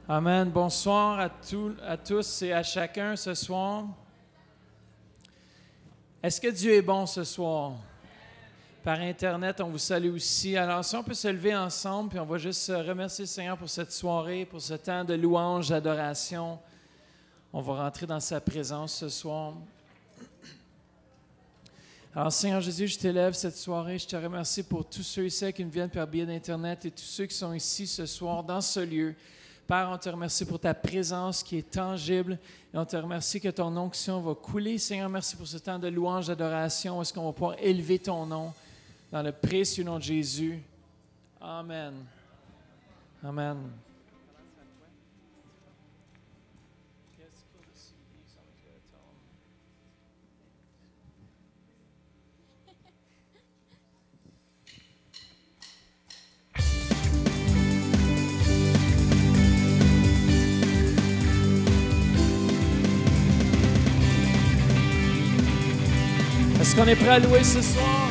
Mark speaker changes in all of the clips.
Speaker 1: Amen. Bonsoir à tous et à chacun ce soir. Est-ce que Dieu est bon ce soir? Par Internet, on vous salue aussi. Alors, si on peut se lever ensemble, puis on va juste remercier le Seigneur pour cette soirée, pour ce temps de louange, d'adoration. On va rentrer dans sa présence ce soir. Alors, Seigneur Jésus, je t'élève cette soirée. Je te remercie pour tous ceux ici qui nous viennent par biais d'Internet et tous ceux qui sont ici ce soir dans ce lieu. Père, on te remercie pour ta présence qui est tangible et on te remercie que ton onction va couler. Seigneur, merci pour ce temps de louange, d'adoration. Est-ce qu'on va pouvoir élever ton nom dans le précieux nom de Jésus? Amen. Amen. Est-ce qu'on est prêt à louer ce soir?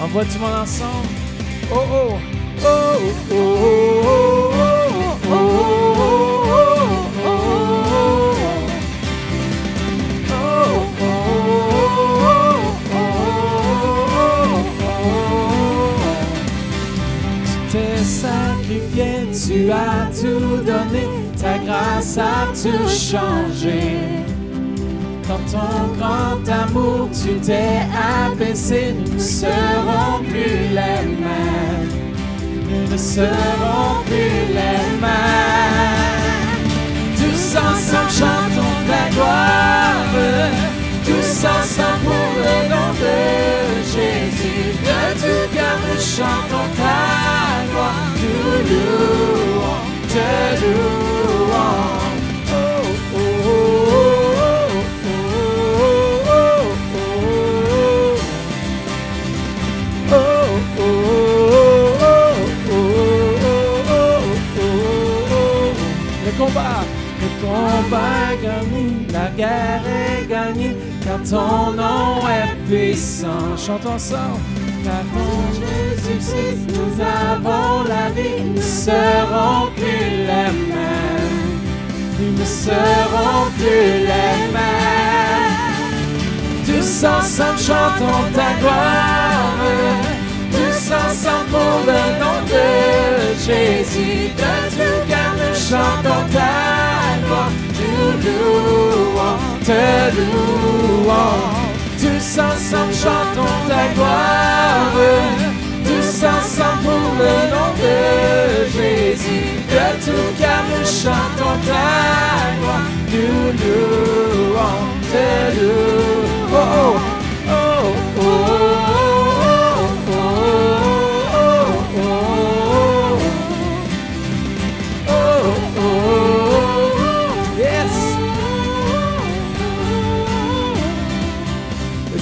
Speaker 1: On voit tout le monde ensemble. Oh oh! Oh oh oh oh oh Tu as tout donné, ta grâce a tout changé. Dans ton grand amour, tu t'es abaissé. Nous ne serons plus les mêmes. Nous ne serons plus les mêmes. Tous ensemble chantons ta gloire. Tous ensemble pour le nom de Jésus. De tout cœur nous chantons ta gloire. Nous louons, te louons. Oh, oh, oh, oh, oh, oh, oh, oh. Le combat est gagné, la guerre est gagnée, car ton nom est puissant. Chantons ensemble. Car en Jésus-Christ, nous avons la vie, nous ne serons plus les mêmes. Nous ne serons plus les mêmes. Tous ensemble chantons ta gloire. Tous ensemble pour le nom de Jésus. De tout cœur nous chantons ta gloire. Nous louons, te louons. Tous ensemble chantons ta gloire. Tous ensemble pour le nom de Jésus. De tout cœur nous chantons ta gloire. Nous louons, te louons. Oh, oh, oh, oh, oh, oh, oh, oh, yes.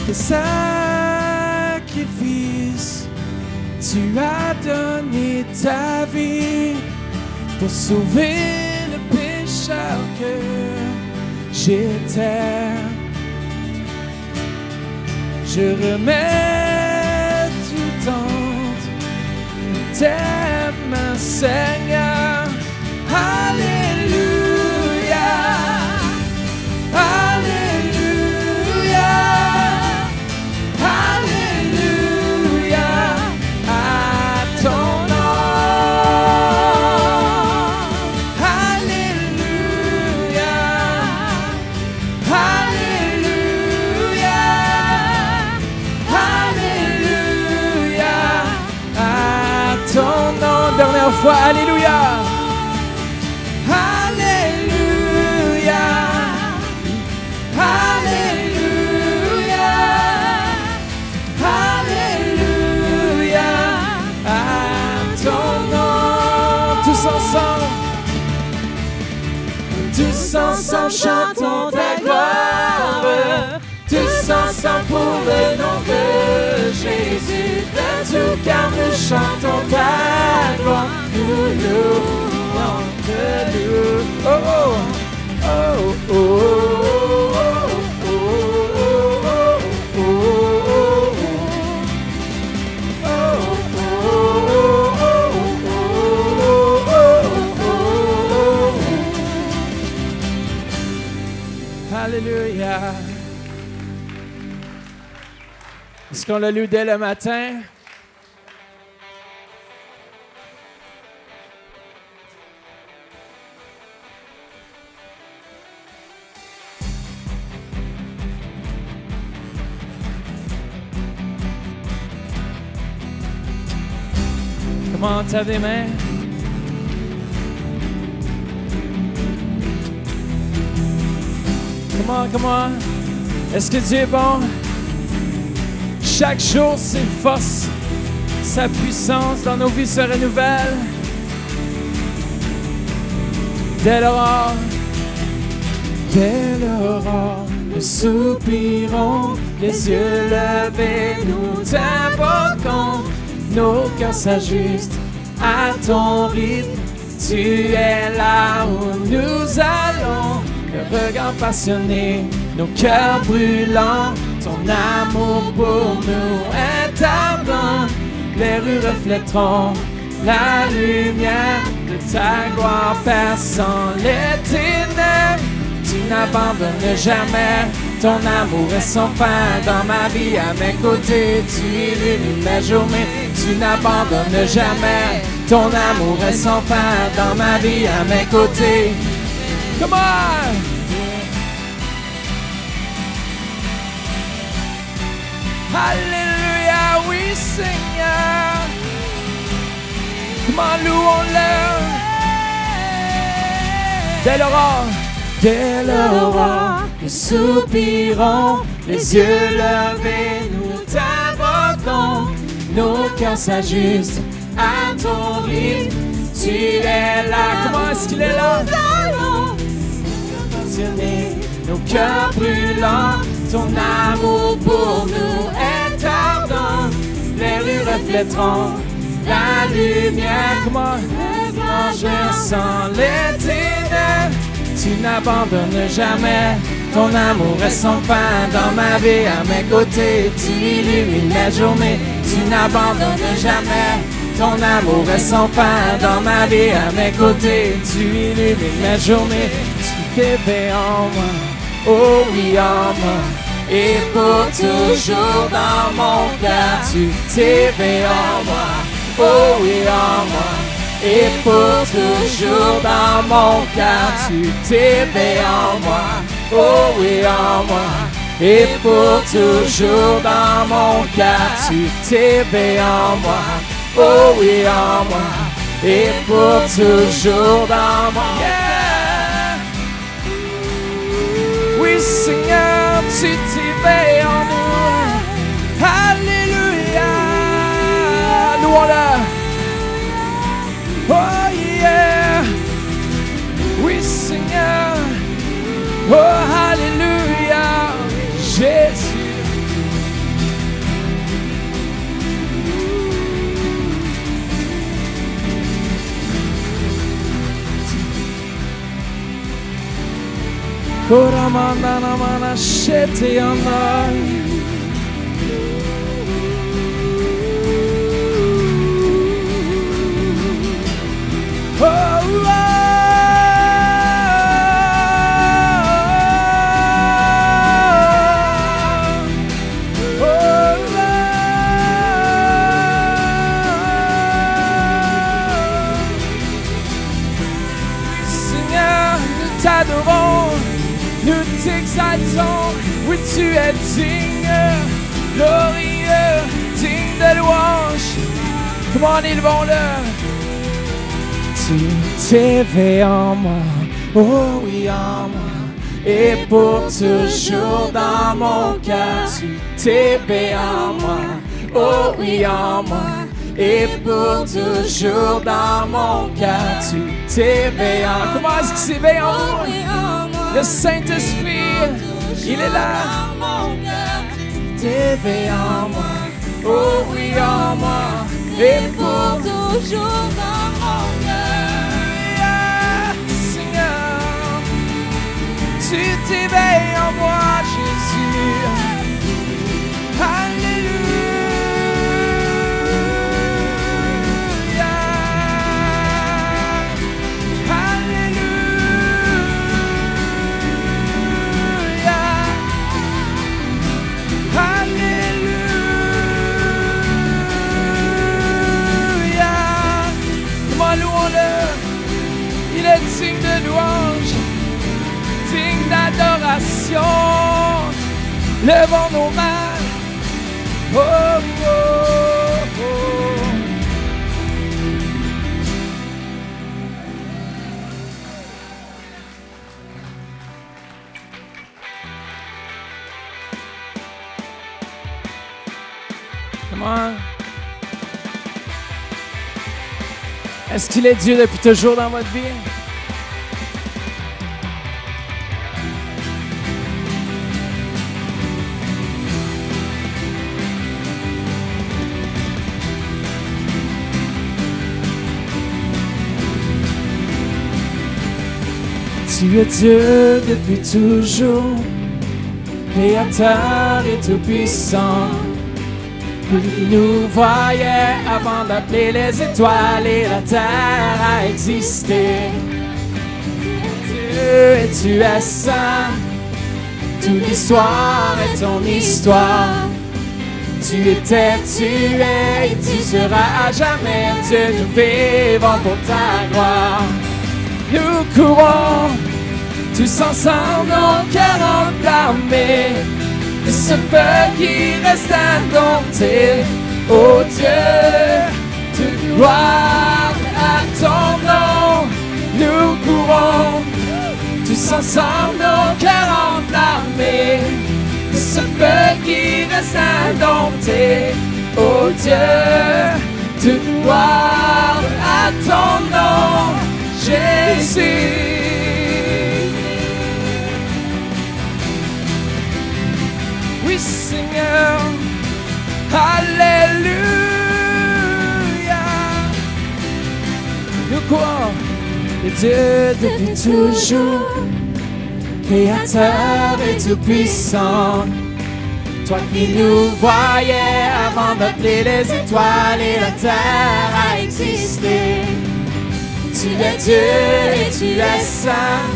Speaker 1: Tes sacrifices, tu as donné ta vie pour sauver le pécheur que j'étais. Je remets tout en tes mains, Seigneur. Alléluia. Dernière fois, alléluia. Alléluia. Alléluia. Alléluia. À ton nom. Tous ensemble chantons ta gloire. Tous ensemble pour le nom de Jésus. De tout cœur nous chantons ta gloire. Nous louons, te louons. Oh, oh, oh, oh, oh, oh, oh, oh, oh, oh. qu'on l'a lu dès le matin? Comment t'as des mains? Comment? Est-ce que Dieu est bon? Chaque jour, ses forces, sa puissance dans nos vies se renouvelle. Dès l'aurore, nous soupirons, les yeux levés, nous t'invoquons. Nos cœurs s'ajustent à ton rythme. Tu es là où nous allons. Le regard passionné, nos cœurs brûlants. Ton amour pour nous est ardent. Les rues reflèteront la lumière de ta gloire perçant les ténèbres. Tu n'abandonnes jamais. Ton amour est sans fin dans ma vie, à mes côtés. Tu illumines mes journées. Tu n'abandonnes jamais. Ton amour est sans fin dans ma vie, à mes côtés. Come on! Alléluia, oui Seigneur. Comment louons-le. Dès l'aurore, nous soupirons, les yeux levés, nous t'invoquons. Nos cœurs s'ajustent à ton rythme. Tu es là. Comment est-ce qu'il est là? Nos cœurs brûlants, ton amour pour nous est ardent. Les rues reflèteront la lumière. Comment? Sans les ténèbres. Tu n'abandonnes jamais. Ton amour est sans fin dans ma vie, à mes côtés. Tu illumines mes journées. Tu n'abandonnes jamais. Ton amour est sans fin dans ma vie, à mes côtés. Tu illumines mes journées. Tu t'éveilles en moi. Oh oui, en moi. Et pour toujours dans mon cœur. Tu t'éveilles en moi. Oh oui, en moi. Et pour toujours dans mon cœur, tu t'éveilles en moi. Oh oui, en moi. Et pour toujours dans mon cœur, tu t'éveilles en moi. Oh oui, en moi. Et pour toujours dans mon cœur. Oui, Seigneur, tu t'éveilles en nous. Alléluia. Louons-le. Oh yeah, oui Seigneur, oh Alléluia, Jésus. Koramandana mana shete yandai. Oh, oh, oh, oh. Seigneur, nous t'adorons, nous t'exaltons. Oui, tu es digne, glorieux, digne de louange. Comment élevons-le? Tu t'éveilles en moi, oh oui en moi, et pour toujours dans mon cœur. Tu t'éveilles en moi, oh oui en moi, et pour toujours dans mon cœur. Tu t'éveilles en moi. Comment est-ce qu'il s'éveille en moi? Le Saint-Esprit, il est là. Tu t'éveilles en moi, oh oui en moi, et pour toujours dans mon cœur. Tu t'éveilles en moi, Jésus. Alléluia. Alléluia. Alléluia. Come on. Est-ce qu'il est Dieu depuis toujours dans votre vie? Tu es Dieu depuis toujours, Créateur et Tout-Puissant. Il nous voyait avant d'appeler les étoiles et la terre à exister. Dieu et tu es saint, toute l'histoire est ton histoire. Tu étais, tu es et tu seras à jamais Dieu, nous vivons pour ta gloire. Nous courons tous ensemble, nos cœurs enflammés, de ce peuple qui reste indompté. Oh Dieu, toute gloire à ton nom. Nous courons tous ensemble, nos cœurs enflammés, de ce peuple qui reste indompté. Oh Dieu, toute gloire à ton nom, Jésus. Oui, Seigneur, Alléluia. Nous croyons que Dieu depuis toujours, Créateur et Tout-Puissant. Toi qui nous voyais avant d'appeler les étoiles et la terre à exister. Tu es Dieu et tu es saint,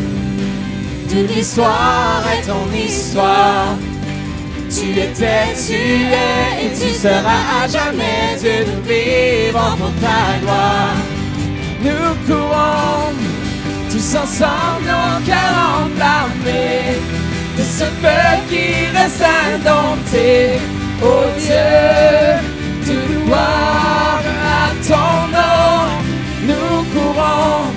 Speaker 1: toute l'histoire est ton histoire. Tu étais, tu es et tu seras à jamais Dieu, nous vivons pour ta gloire. Nous courons tous ensemble, nos cœurs enflammés, de ce peuple qui reste indompté. Oh Dieu, toute gloire à ton nom. Nous courons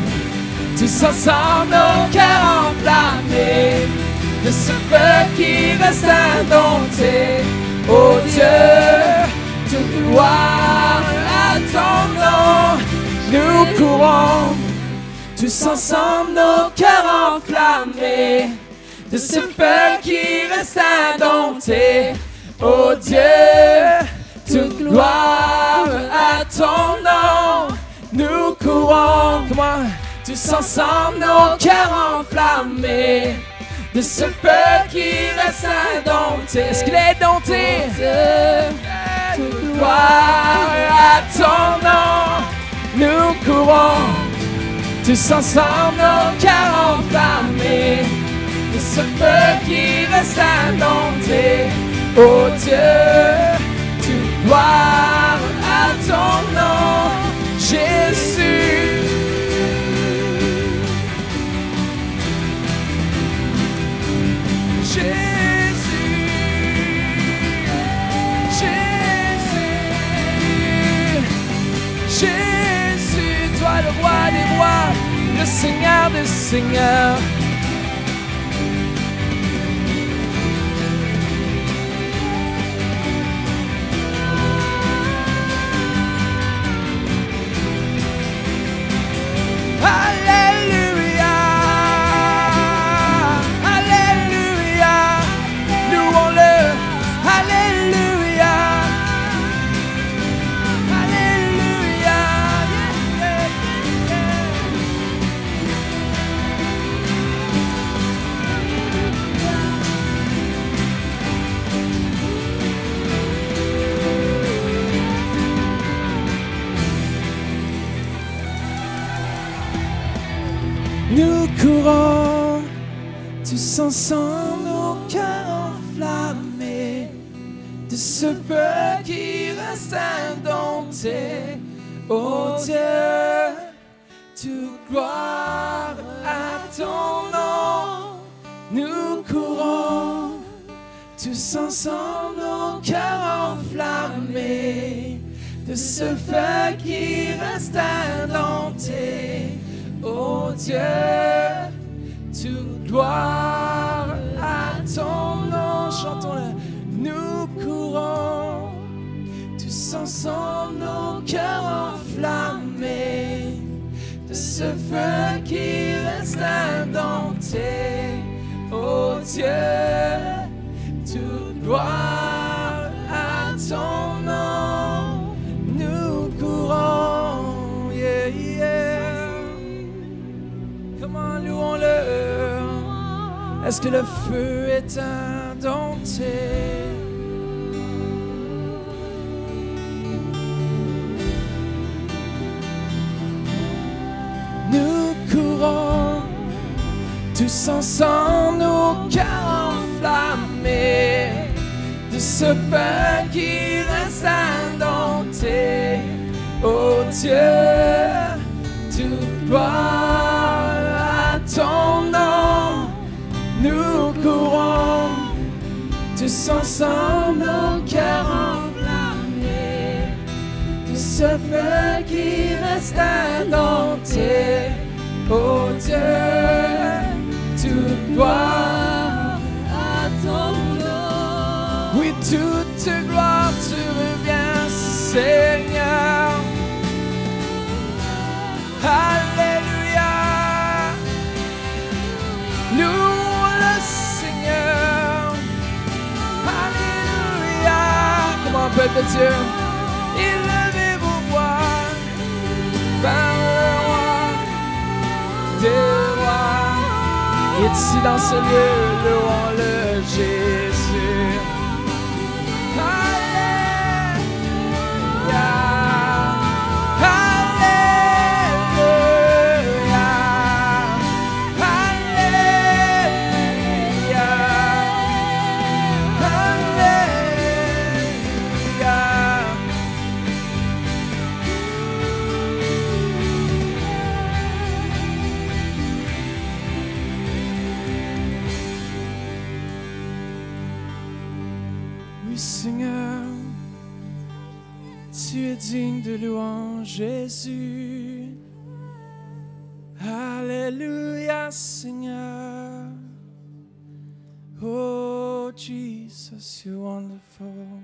Speaker 1: tous ensemble, nos cœurs enflammés, de ce peuple qui reste indompté. Oh Dieu, toute gloire à ton nom. Nous courons tous ensemble, nos cœurs enflammés, de ce peuple qui reste indompté. Oh Dieu, toute gloire à ton nom. Nous courons, tous ensemble, nos cœurs enflammés, de ce peuple qui reste indompté. Est-ce qu'il est dompté? Toute gloire à ton nom. Nous courons tous ensemble, nos cœurs enflammés, de ce peuple qui reste indompté. Oh Dieu, toute gloire à ton nom, Jésus. Jésus, toi le roi des rois, le Seigneur des seigneurs. Alléluia, Alléluia, louons-le. Alléluia, Alléluia. Nous courons tous ensemble, nos cœurs enflammés, de ce peuple qui reste indompté. Oh Dieu, toute gloire à ton nom. Nous courons tous ensemble, nos cœurs enflammés, de ce feu qui reste indompté. Oh Dieu, toute gloire à ton nom. Chantons-le. Nous courons tous ce feu qui reste indompté. Oh Dieu, toute gloire à ton nom, nous courons, yeah, yeah. Comment louons-le? Est-ce que le feu est indompté? Nous courons tous ensemble, nos cœurs enflammés de ce feu qui reste indompté. Oh Dieu, toute gloire à ton nom, nous courons tous ensemble, nos cœurs enflammés de ce feu qui reste indompté. Oh Dieu, toute gloire à ton nom. Oui, toute gloire te revient, Seigneur. Alléluia. Louons le Seigneur. Alléluia. Comment peuple de Dieu, élevez vos voix par le roi des rois. Il est ici dans ce lieu, louons-le Jésus. Alléluia. Seigneur, tu es digne de louange, Jésus. Alléluia, Seigneur. Oh, Jesus, you're wonderful.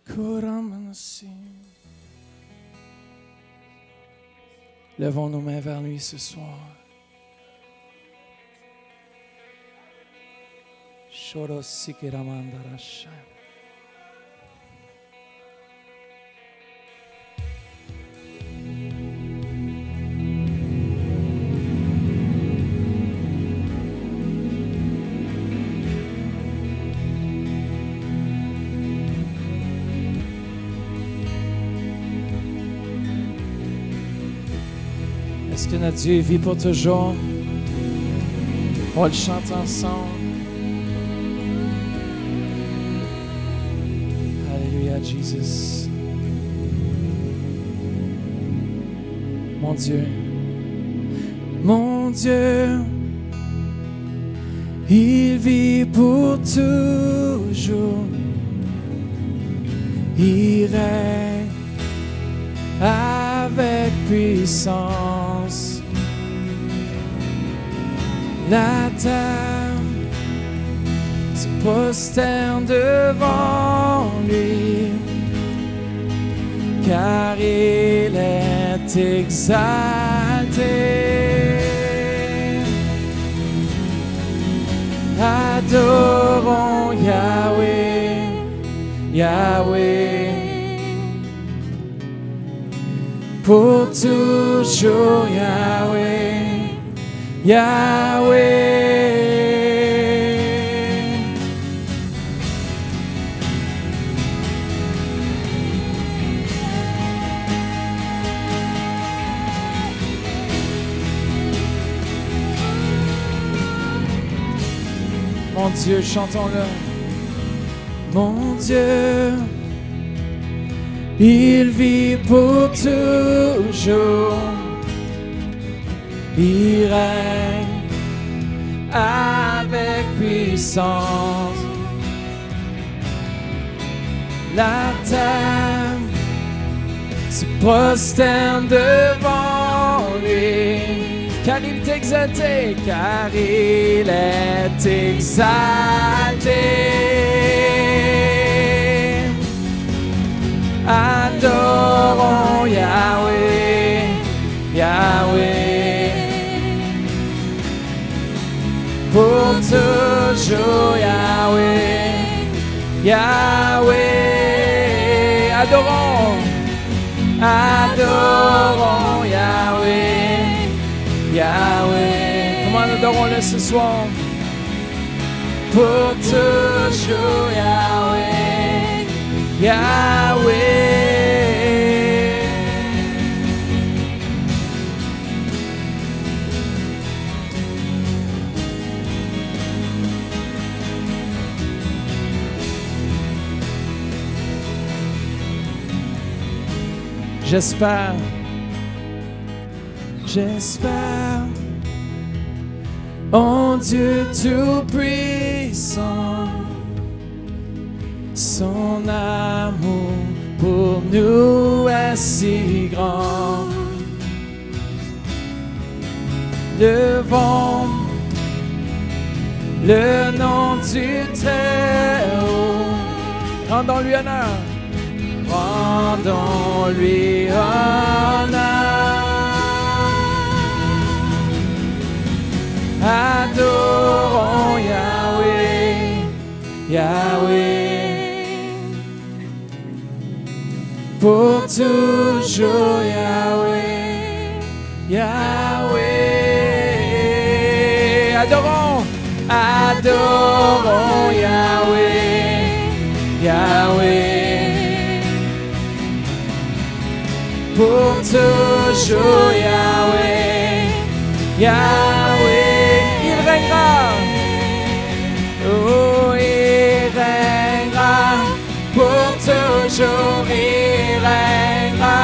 Speaker 1: Koramanasi. Levons nos mains vers lui ce soir. Shorosikiramandaracha. Est-ce que notre Dieu vit pour toujours? On le chante ensemble. Alléluia, Jesus. Mon Dieu, il vit pour toujours. Il règne avec puissance. La terre se prosterne devant lui, car il est exalté. Adorons Yahweh, Yahweh, pour toujours Yahweh, Yahweh. Mon Dieu, chantons-le. Mon Dieu, il vit pour toujours. Il règne avec puissance. La terre se prosterne devant lui, car il est exalté, car il est exalté. Adorons Yahweh, Yahweh, pour toujours Yahweh, Yahweh. Adorons, adorons Yahweh, Yahweh. Comment adorons-le ce soir? Pour toujours Yahweh, Yahweh. J'espère, j'espère, en Dieu Tout-Puissant, son amour pour nous est si grand. Levons le nom du Très-Haut, rendons-lui honneur. Rendons-lui honneur, adorons Yahweh, Yahweh, pour toujours Yahweh, Yahweh. Adorons, adorons Yahweh, Yahweh. Pour toujours Yahweh, Yahweh, il règnera. Oh, il règnera pour toujours, il règnera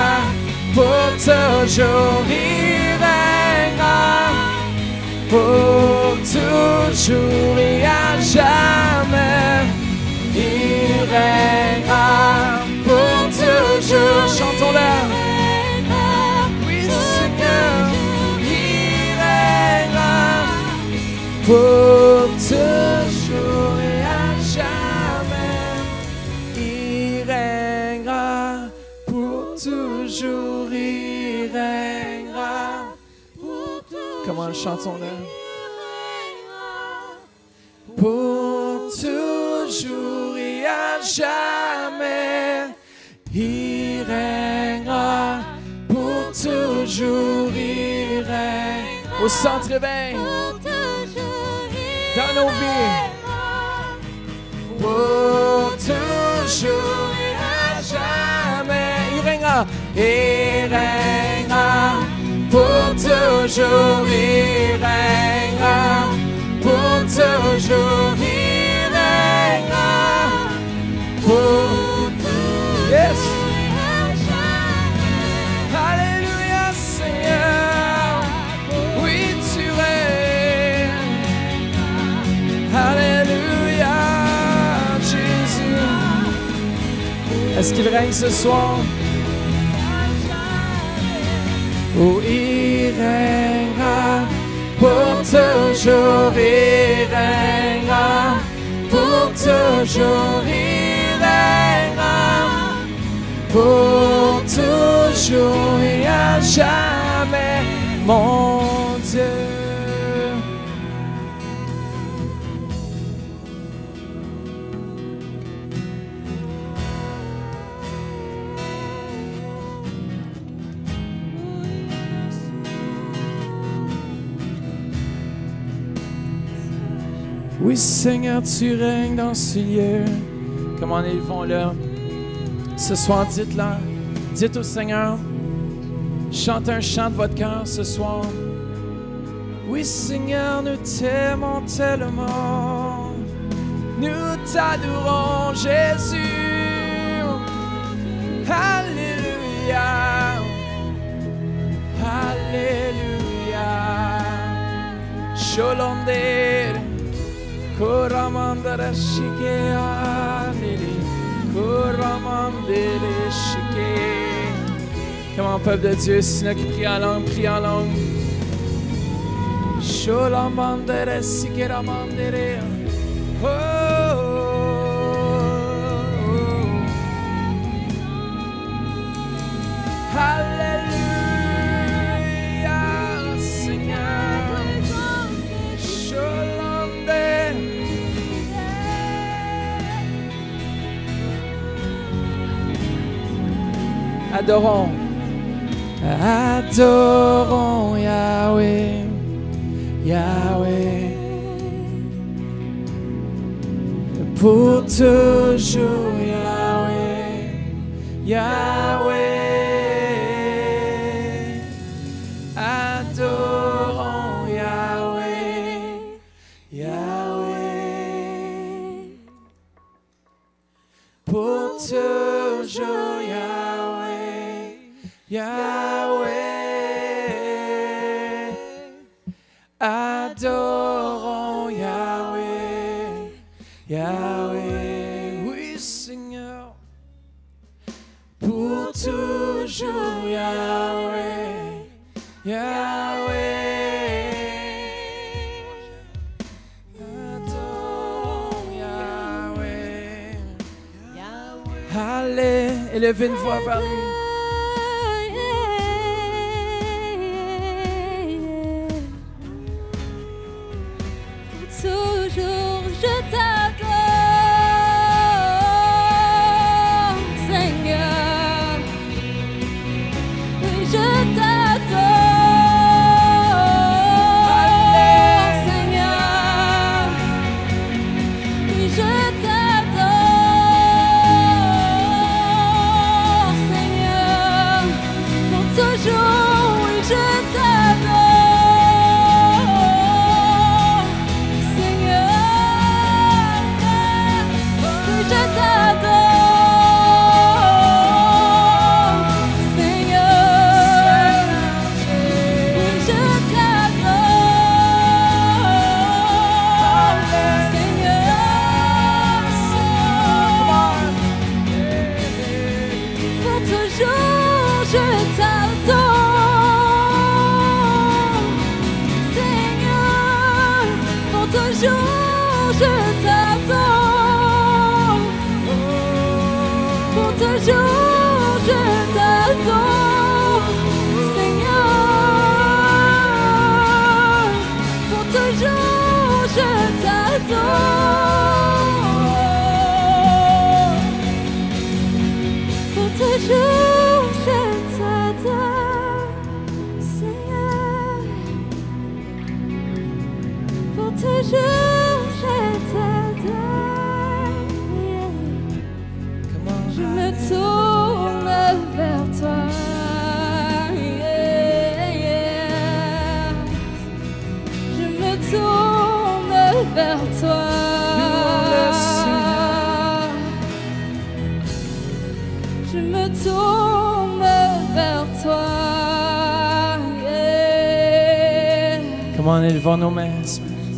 Speaker 1: pour toujours, il règnera pour toujours et à jamais. Il règnera pour toujours, chantons-le. Pour toujours et à jamais, il règnera. Pour toujours, il règnera. Comment chantons-le? Pour toujours et à jamais, il règnera. Pour toujours, il règnera. Au centre éveil. Dans nos vies, pour toujours et à jamais, il règnera, pour toujours, il règnera, pour toujours, il règnera, pour toujours, yes. Alléluia, Seigneur, oui, tu règnes. Alléluia, Jésus. Est-ce qu'il règne ce soir? Oh, il règnera pour toujours, il règnera pour toujours, il règnera pour toujours et à jamais, mon Dieu. Oui, Seigneur, tu règnes dans ce lieu. Comment ils font là? Ce soir, dites-leur. Dites au Seigneur. Chantez un chant de votre cœur ce soir. Oui, Seigneur, nous t'aimons tellement. Nous t'adorons, Jésus. Alléluia. Alléluia. Shalom Dei. Koramandara shike alili, koramandere shike. Comment, peuple de Dieu, s'il y en a qui prient en langue, prie en langue. Sholamandere sikeramandere. Oh. Alléluia, Seigneur. Sholamandere. Adorons. Adorons Yahweh, Yahweh, pour toujours Yahweh, Yahweh. Adorons Yahweh, Yahweh, pour toujours Yahweh, Yahweh. Adorons Yahweh, Yahweh, oui Seigneur, pour toujours Yahweh, Yahweh. Adorons Yahweh, Yahweh. Allez, élevez une voix vers lui.
Speaker 2: Toujours je t'adore, Seigneur. Oui, je t'adore, Seigneur. Oui, je t'adore, Seigneur. Pour toujours, oui, je t'adore. Je me tourne vers toi. Je me tourne vers toi. Je me tourne vers toi.
Speaker 1: Comment on élevons nos mains.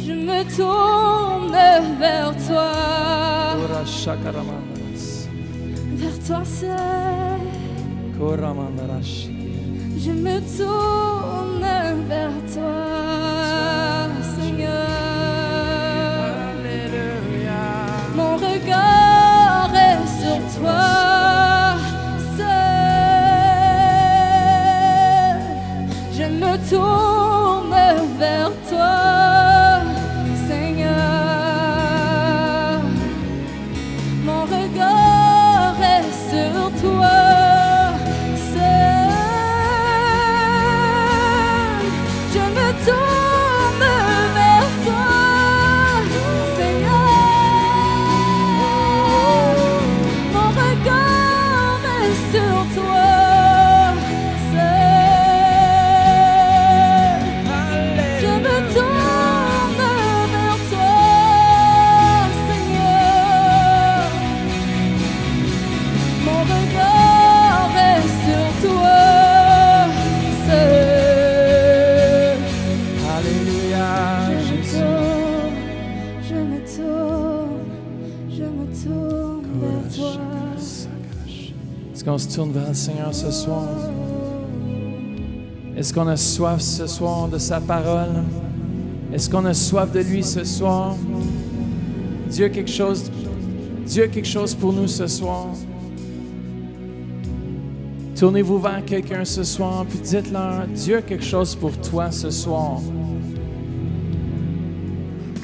Speaker 2: Je me tourne vers toi. Vers toi seul. Je me tourne vers toi, Seigneur.
Speaker 1: Alléluia.
Speaker 2: Mon regard est sur toi seul. Je me tourne vers toi, Seigneur. Mon regard est sur toi seul. Je me tourne vers toi, Seigneur. Mon regard est sur toi seul. Je me tourne vers toi, Seigneur. Mon regard est sur toi seul.
Speaker 1: Alléluia.
Speaker 2: Je me tourne vers toi.
Speaker 1: Est-ce qu'on se tourne vers le Seigneur ce soir? Est-ce qu'on a soif ce soir de sa parole? Est-ce qu'on a soif de lui ce soir? Dieu a quelque chose pour nous ce soir. Tournez-vous vers quelqu'un ce soir, puis dites-leur, Dieu a quelque chose pour toi ce soir.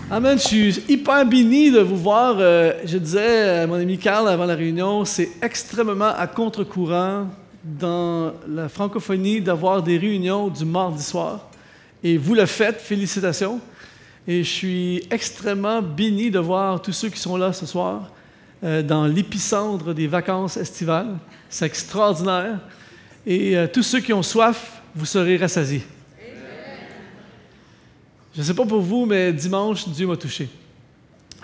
Speaker 3: Amen, je suis hyper béni de vous voir. Je disais à mon ami Carl avant la réunion, c'est extrêmement à contre-courant dans la francophonie d'avoir des réunions du mardi soir. Et vous le faites, félicitations. Et je suis extrêmement béni de voir tous ceux qui sont là ce soir dans l'épicentre des vacances estivales. C'est extraordinaire. Et tous ceux qui ont soif, vous serez rassasiés. Je ne sais pas pour vous, mais dimanche, Dieu m'a touché.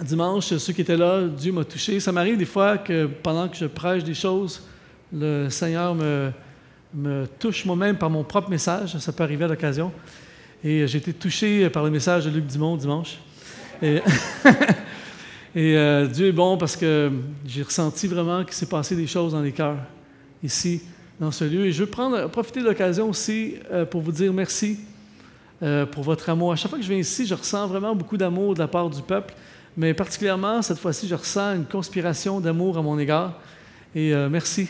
Speaker 3: Dimanche, ceux qui étaient là, Dieu m'a touché. Ça m'arrive des fois que pendant que je prêche des choses, le Seigneur me touche moi-même par mon propre message. Ça peut arriver à l'occasion. Et j'ai été touché par le message de Luc Dumont dimanche. Et, Dieu est bon parce que j'ai ressenti vraiment qu'il s'est passé des choses dans les cœurs, ici, dans ce lieu. Et je veux profiter de l'occasion aussi pour vous dire merci pour votre amour. À chaque fois que je viens ici, je ressens vraiment beaucoup d'amour de la part du peuple, mais particulièrement, cette fois-ci, je ressens une conspiration d'amour à mon égard. Et merci.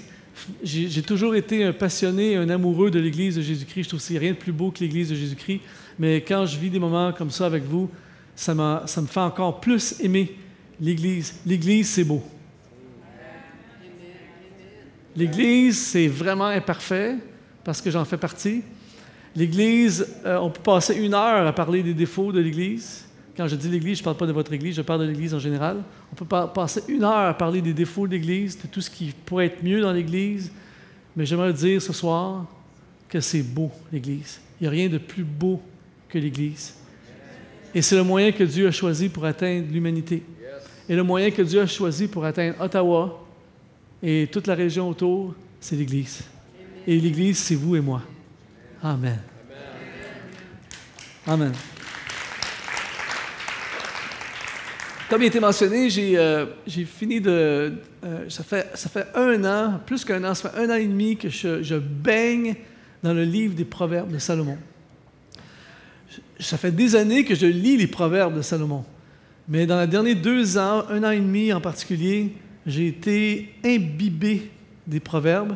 Speaker 3: J'ai toujours été un passionné, un amoureux de l'Église de Jésus-Christ. Je trouve qu'il n'y a rien de plus beau que l'Église de Jésus-Christ. Mais quand je vis des moments comme ça avec vous, ça me fait encore plus aimer l'Église. L'Église, c'est beau. L'Église, c'est vraiment imparfait, parce que j'en fais partie. L'Église, on peut passer 1 heure à parler des défauts de l'Église. Quand je dis l'Église, je ne parle pas de votre Église, je parle de l'Église en général. On peut passer 1 heure à parler des défauts de l'Église, de tout ce qui pourrait être mieux dans l'Église. Mais j'aimerais dire ce soir que c'est beau, l'Église. Il n'y a rien de plus beau que l'Église. Et c'est le moyen que Dieu a choisi pour atteindre l'humanité. Et le moyen que Dieu a choisi pour atteindre Ottawa et toute la région autour, c'est l'Église. Et l'Église, c'est vous et moi. Amen. Amen. Comme il a été mentionné, j'ai fini de... ça fait 1 an, plus qu'1 an, ça fait 1 an et demi que je baigne dans le livre des Proverbes de Salomon. Ça fait des années que je lis les Proverbes de Salomon. Mais dans les derniers 2 ans, 1 an et demi en particulier, j'ai été imbibé des Proverbes.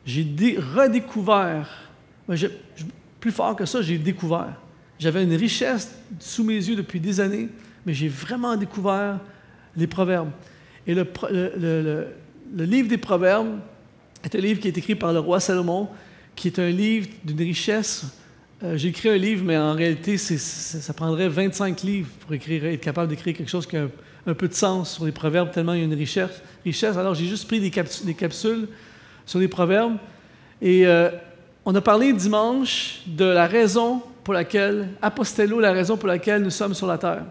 Speaker 3: J'ai redécouvert, plus fort que ça, j'ai découvert. J'avais une richesse sous mes yeux depuis des années, mais j'ai vraiment découvert les Proverbes. Et le livre des Proverbes est un livre qui est écrit par le roi Salomon, qui est un livre d'une richesse. J'ai écrit un livre, mais en réalité, ça prendrait 25 livres pour être capable d'écrire quelque chose qui a un peu de sens sur les Proverbes, tellement il y a une richesse. Alors, j'ai juste pris des capsules sur les Proverbes. Et on a parlé dimanche de la raison pour laquelle, Apostello, la raison pour laquelle nous sommes sur la terre.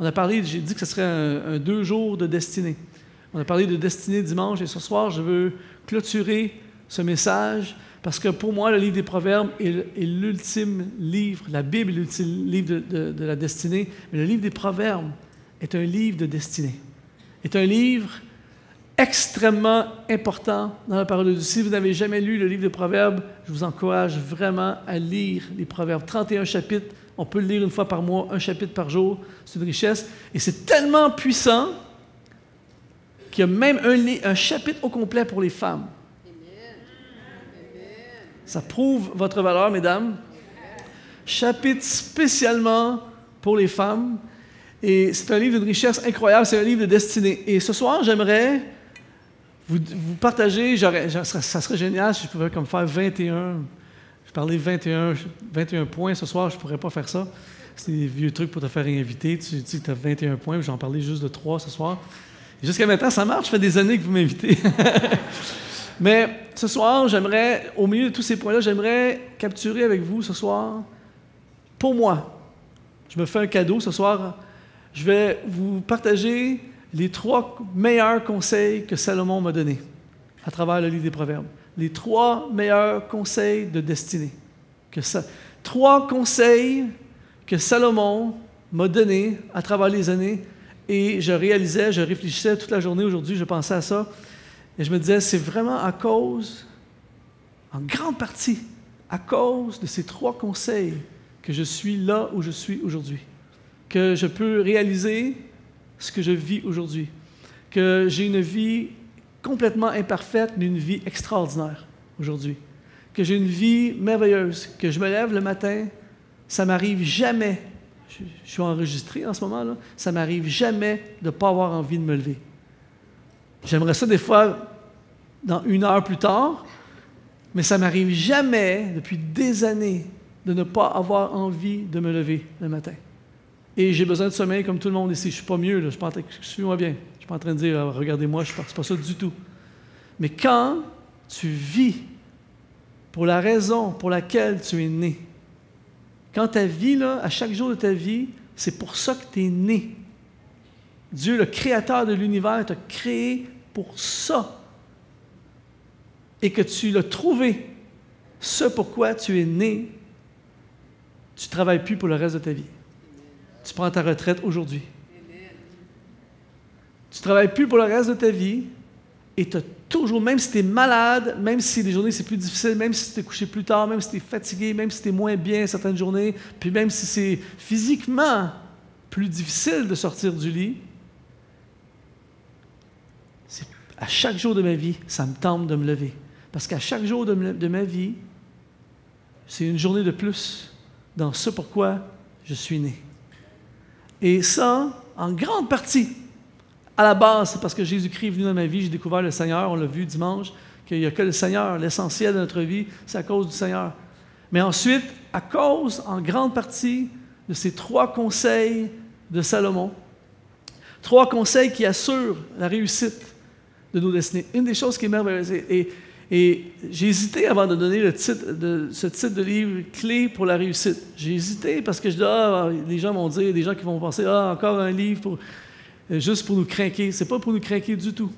Speaker 3: On a parlé, j'ai dit que ce serait un 2 jours de destinée. On a parlé de destinée dimanche, et ce soir, je veux clôturer ce message, parce que pour moi, le livre des Proverbes est l'ultime livre, la Bible est l'ultime livre de la destinée, mais le livre des Proverbes est un livre de destinée. Est un livre extrêmement important dans la parole de Dieu. Si vous n'avez jamais lu le livre des Proverbes, je vous encourage vraiment à lire les Proverbes. 31 chapitres, on peut le lire 1 fois par mois, 1 chapitre par jour, c'est une richesse. Et c'est tellement puissant qu'il y a même un chapitre au complet pour les femmes. Ça prouve votre valeur, mesdames. Chapitre spécialement pour les femmes. Et c'est un livre d'une richesse incroyable, c'est un livre de destinée. Et ce soir, j'aimerais vous partager, ça serait génial si je pouvais comme faire 21. Je parlais 21 points ce soir, je ne pourrais pas faire ça. C'est des vieux trucs pour te faire inviter. Tu dis que tu as 21 points, j'en parlais juste de 3 ce soir. Et jusqu'à maintenant, ça marche, ça fait des années que vous m'invitez. Mais ce soir, j'aimerais, au milieu de tous ces points-là, j'aimerais capturer avec vous ce soir, pour moi, je me fais un cadeau ce soir, je vais vous partager les 3 meilleurs conseils que Salomon m'a donnés à travers le livre des Proverbes. Les 3 meilleurs conseils de destinée. 3 conseils que Salomon m'a donnés à travers les années, et je réfléchissais toute la journée aujourd'hui, je pensais à ça, et je me disais, c'est vraiment à cause, en grande partie, à cause de ces 3 conseils que je suis là où je suis aujourd'hui. que je peux réaliser ce que je vis aujourd'hui. Que j'ai une vie complètement imparfaite, mais une vie extraordinaire aujourd'hui. Que j'ai une vie merveilleuse, que je me lève le matin, ça m'arrive jamais, je suis enregistré en ce moment-là, ça m'arrive jamais de ne pas avoir envie de me lever. J'aimerais ça des fois dans 1 heure plus tard, mais ça m'arrive jamais, depuis des années, de ne pas avoir envie de me lever le matin. Et j'ai besoin de sommeil comme tout le monde ici. Je ne suis pas mieux, là. Je suis pas en train, suis-moi bien. Je ne suis pas en train de dire « Regardez-moi, c'est pas ça du tout. » Mais quand tu vis pour la raison pour laquelle tu es né, quand ta vie, là, à chaque jour de ta vie, c'est pour ça que tu es né. Dieu, le créateur de l'univers, t'a créé pour ça. Et que tu l'as trouvé, ce pourquoi tu es né, tu ne travailles plus pour le reste de ta vie. Tu prends ta retraite aujourd'hui. Tu ne travailles plus pour le reste de ta vie et tu as toujours, même si tu es malade, même si les journées c'est plus difficile, même si tu t'es couché plus tard, même si tu es fatigué, même si tu es moins bien certaines journées, puis même si c'est physiquement plus difficile de sortir du lit, à chaque jour de ma vie, ça me tente de me lever. Parce qu'à chaque jour de ma vie, c'est une journée de plus dans ce pourquoi je suis né. Et ça, en grande partie, à la base, c'est parce que Jésus-Christ est venu dans ma vie, j'ai découvert le Seigneur, on l'a vu dimanche, qu'il n'y a que le Seigneur, l'essentiel de notre vie, c'est à cause du Seigneur. Mais ensuite, à cause, en grande partie, de ces 3 conseils de Salomon, 3 conseils qui assurent la réussite de nos destinées. Une des choses qui est merveilleuse, et j'ai hésité avant de donner ce titre de livre, Clés pour la réussite. J'ai hésité parce que je dis, les gens vont dire, des gens qui vont penser, encore un livre juste pour nous craquer. C'est pas pour nous craquer du tout.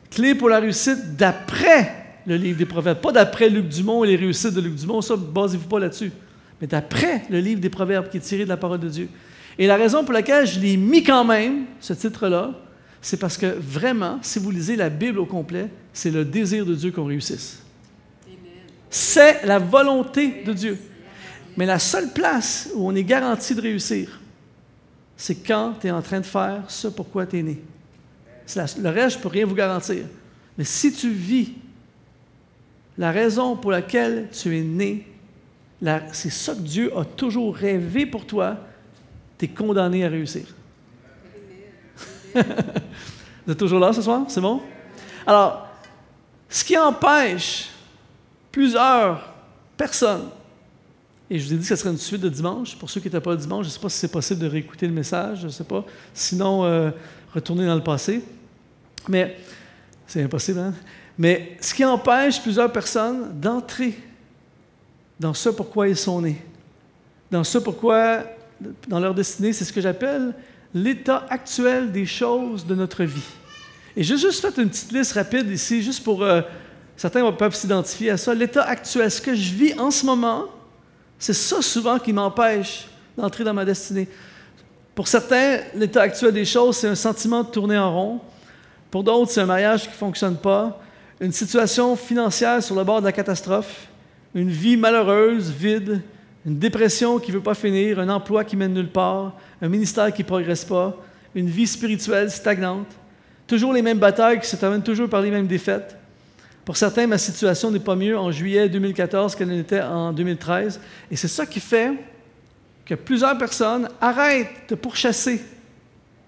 Speaker 3: Clés pour la réussite d'après le livre des Proverbes. Pas d'après Luc Dumont et les réussites de Luc Dumont, ça, basez-vous pas là-dessus. Mais d'après le livre des Proverbes qui est tiré de la parole de Dieu. Et la raison pour laquelle je l'ai mis quand même, ce titre-là, c'est parce que vraiment, si vous lisez la Bible au complet, c'est le désir de Dieu qu'on réussisse. C'est la volonté de Dieu. Mais la seule place où on est garanti de réussir, c'est quand tu es en train de faire ce pourquoi tu es né. Le reste, je ne peux rien vous garantir. Mais si tu vis la raison pour laquelle tu es né, c'est ça que Dieu a toujours rêvé pour toi, tu es condamné à réussir. Vous êtes toujours là ce soir? C'est bon? Alors, ce qui empêche plusieurs personnes, et je vous ai dit que ce serait une suite de dimanche, pour ceux qui n'étaient pas le dimanche, je ne sais pas si c'est possible de réécouter le message, je ne sais pas, sinon retourner dans le passé, mais c'est impossible, hein? Mais ce qui empêche plusieurs personnes d'entrer dans ce pourquoi ils sont nés, dans ce pourquoi, dans leur destinée, c'est ce que j'appelle l'état actuel des choses de notre vie. Et j'ai juste fait une petite liste rapide ici, juste pour... certains peuvent s'identifier à ça. L'état actuel, ce que je vis en ce moment, c'est ça souvent qui m'empêche d'entrer dans ma destinée. Pour certains, l'état actuel des choses, c'est un sentiment de tourner en rond. Pour d'autres, c'est un mariage qui ne fonctionne pas, une situation financière sur le bord de la catastrophe, une vie malheureuse, vide, une dépression qui ne veut pas finir, un emploi qui mène nulle part, un ministère qui ne progresse pas, une vie spirituelle stagnante, toujours les mêmes batailles qui se terminent toujours par les mêmes défaites. Pour certains, ma situation n'est pas mieux en juillet 2014 qu'elle n'était en 2013. Et c'est ça qui fait que plusieurs personnes arrêtent de pourchasser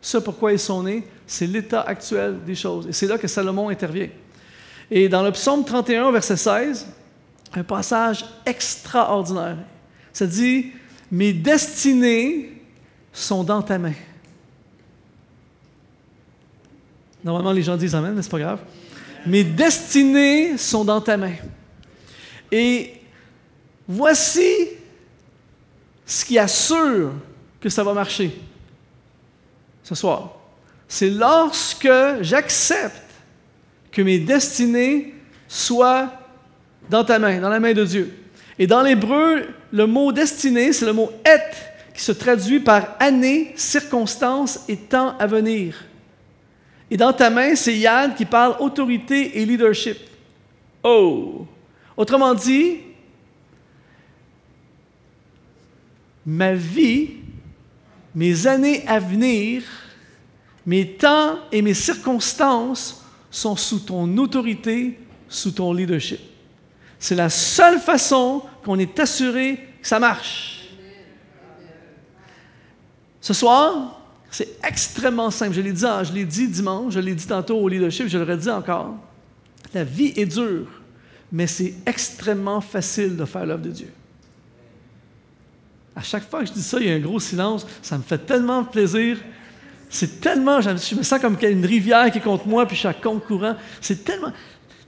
Speaker 3: ce pourquoi ils sont nés. C'est l'état actuel des choses. Et c'est là que Salomon intervient. Et dans le psaume 31, verset 16, un passage extraordinaire. Ça dit « Mes destinées sont dans ta main. » Normalement, les gens disent « Amen », mais c'est pas grave. « Mes destinées sont dans ta main. » Et voici ce qui assure que ça va marcher ce soir. C'est lorsque j'accepte que mes destinées soient dans ta main, dans la main de Dieu. Et dans l'hébreu, le mot « destinée », c'est le mot « et » qui se traduit par « année, circonstance et temps à venir ». Et dans ta main, c'est Yad qui parle autorité et leadership. Oh! Autrement dit, ma vie mes années à venir, mes temps et mes circonstances sont sous ton autorité, sous ton leadership. C'est la seule façon qu'on est assuré que ça marche. Ce soir, c'est extrêmement simple. Je l'ai dit dimanche, je l'ai dit tantôt au leadership, je le redis encore. La vie est dure, mais c'est extrêmement facile de faire l'œuvre de Dieu. À chaque fois que je dis ça, il y a un gros silence. Ça me fait tellement plaisir. C'est tellement... Je me sens comme une rivière qui est contre moi, puis je suis à contre-courant. C'est tellement...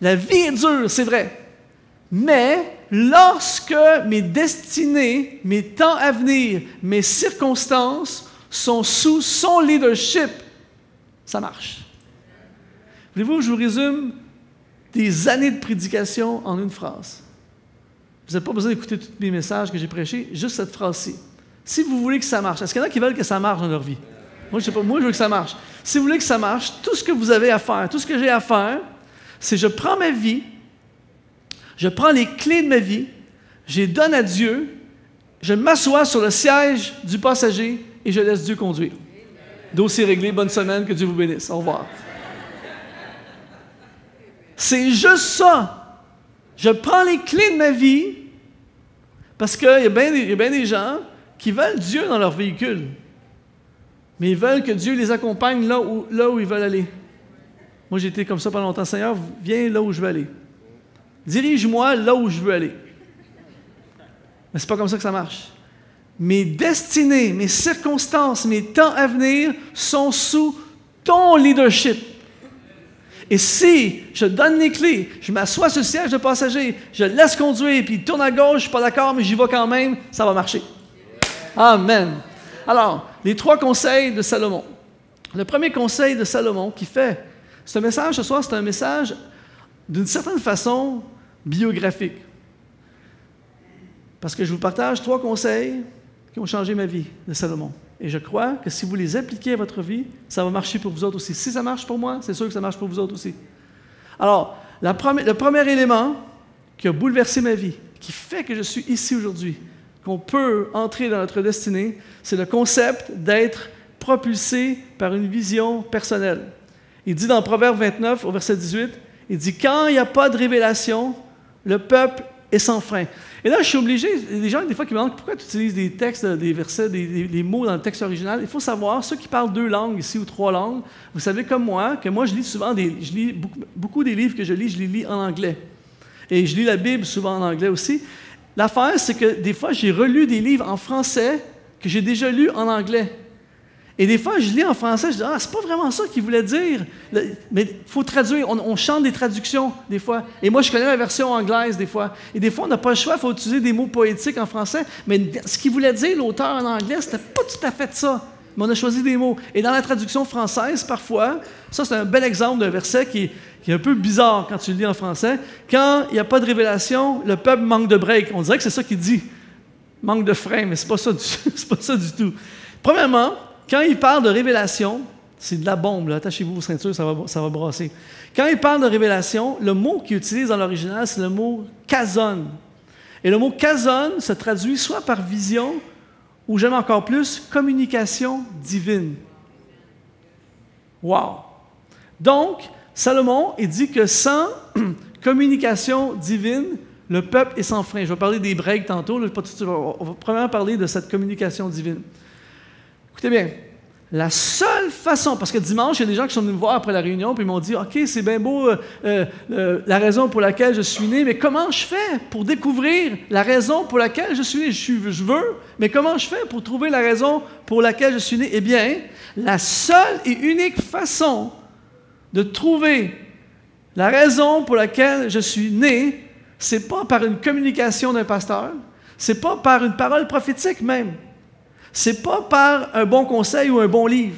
Speaker 3: La vie est dure, c'est vrai. Mais lorsque mes destinées, mes temps à venir, mes circonstances sont sous son leadership, ça marche. Voulez-vous que je vous résume des années de prédication en une phrase? Vous n'avez pas besoin d'écouter tous mes messages que j'ai prêchés, juste cette phrase-ci. Si vous voulez que ça marche, est-ce qu'il y en a qui veulent que ça marche dans leur vie? Moi, je sais pas, moi, je veux que ça marche. Si vous voulez que ça marche, tout ce que vous avez à faire, tout ce que j'ai à faire, c'est je prends ma vie, je prends les clés de ma vie, je les donne à Dieu, je m'assois sur le siège du passager et je laisse Dieu conduire. Dossier réglé, bonne semaine, que Dieu vous bénisse. Au revoir. C'est juste ça. Je prends les clés de ma vie parce qu'il y a bien des gens qui veulent Dieu dans leur véhicule, mais ils veulent que Dieu les accompagne là où ils veulent aller. Moi, j'ai été comme ça pendant longtemps. Seigneur, viens là où je veux aller. Dirige-moi là où je veux aller. Mais c'est pas comme ça que ça marche. Mes destinées, mes circonstances, mes temps à venir sont sous ton leadership. Et si je donne les clés, je m'assois sur le siège de passager, je le laisse conduire, puis il tourne à gauche, je ne suis pas d'accord, mais j'y vais quand même, ça va marcher. Amen. Alors, les 3 conseils de Salomon. Le premier conseil de Salomon qui fait, ce message ce soir, c'est un message d'une certaine façon biographique. Parce que je vous partage 3 conseils qui ont changé ma vie de Salomon. Et je crois que si vous les appliquez à votre vie, ça va marcher pour vous autres aussi. Si ça marche pour moi, c'est sûr que ça marche pour vous autres aussi. Alors, le premier élément qui a bouleversé ma vie, qui fait que je suis ici aujourd'hui, qu'on peut entrer dans notre destinée, c'est le concept d'être propulsé par une vision personnelle. Il dit dans Proverbe 29, au verset 18, il dit « Quand il n'y a pas de révélation, le peuple est sans frein. » Et là, je suis obligé, les gens, des fois, qui me demandent pourquoi tu utilises des textes, des versets, des mots dans le texte original. Il faut savoir, ceux qui parlent 2 langues ici ou 3 langues, vous savez comme moi, que moi, je lis souvent, beaucoup des livres que je les lis en anglais. Et je lis la Bible souvent en anglais aussi. L'affaire, c'est que des fois, j'ai relu des livres en français que j'ai déjà lus en anglais. Et des fois, je lis en français, je dis « Ah, c'est pas vraiment ça qu'il voulait dire. » Mais il faut traduire. On chante des traductions, des fois. Et moi, je connais la version anglaise, des fois. Et des fois, on n'a pas le choix, il faut utiliser des mots poétiques en français. Mais ce qu'il voulait dire, l'auteur en anglais, c'était pas tout à fait ça. Mais on a choisi des mots. Et dans la traduction française, parfois, ça, c'est un bel exemple d'un verset qui est un peu bizarre quand tu le lis en français. Quand il n'y a pas de révélation, le peuple manque de break. On dirait que c'est ça qu'il dit. Manque de frein, mais c'est pas ça du tout. Premièrement, quand il parle de révélation, c'est de la bombe, là. Attachez-vous vos ceintures, ça va brasser. Quand il parle de révélation, le mot qu'il utilise dans l'original, c'est le mot « kazon ». Et le mot « kazon » se traduit soit par vision, ou j'aime encore plus, communication divine. Wow! Donc, Salomon, il dit que sans communication divine, le peuple est sans frein. Je vais parler des breaks tantôt, là, on va premièrement parler de cette communication divine. Écoutez bien, la seule façon, parce que dimanche, il y a des gens qui sont venus me voir après la réunion, puis ils m'ont dit « OK, c'est bien beau la raison pour laquelle je suis né, mais comment je fais pour découvrir la raison pour laquelle je suis né? Je veux, mais comment je fais pour trouver la raison pour laquelle je suis né? » Eh bien, la seule et unique façon de trouver la raison pour laquelle je suis né, c'est pas par une communication d'un pasteur, c'est pas par une parole prophétique même. C'est pas par un bon conseil ou un bon livre.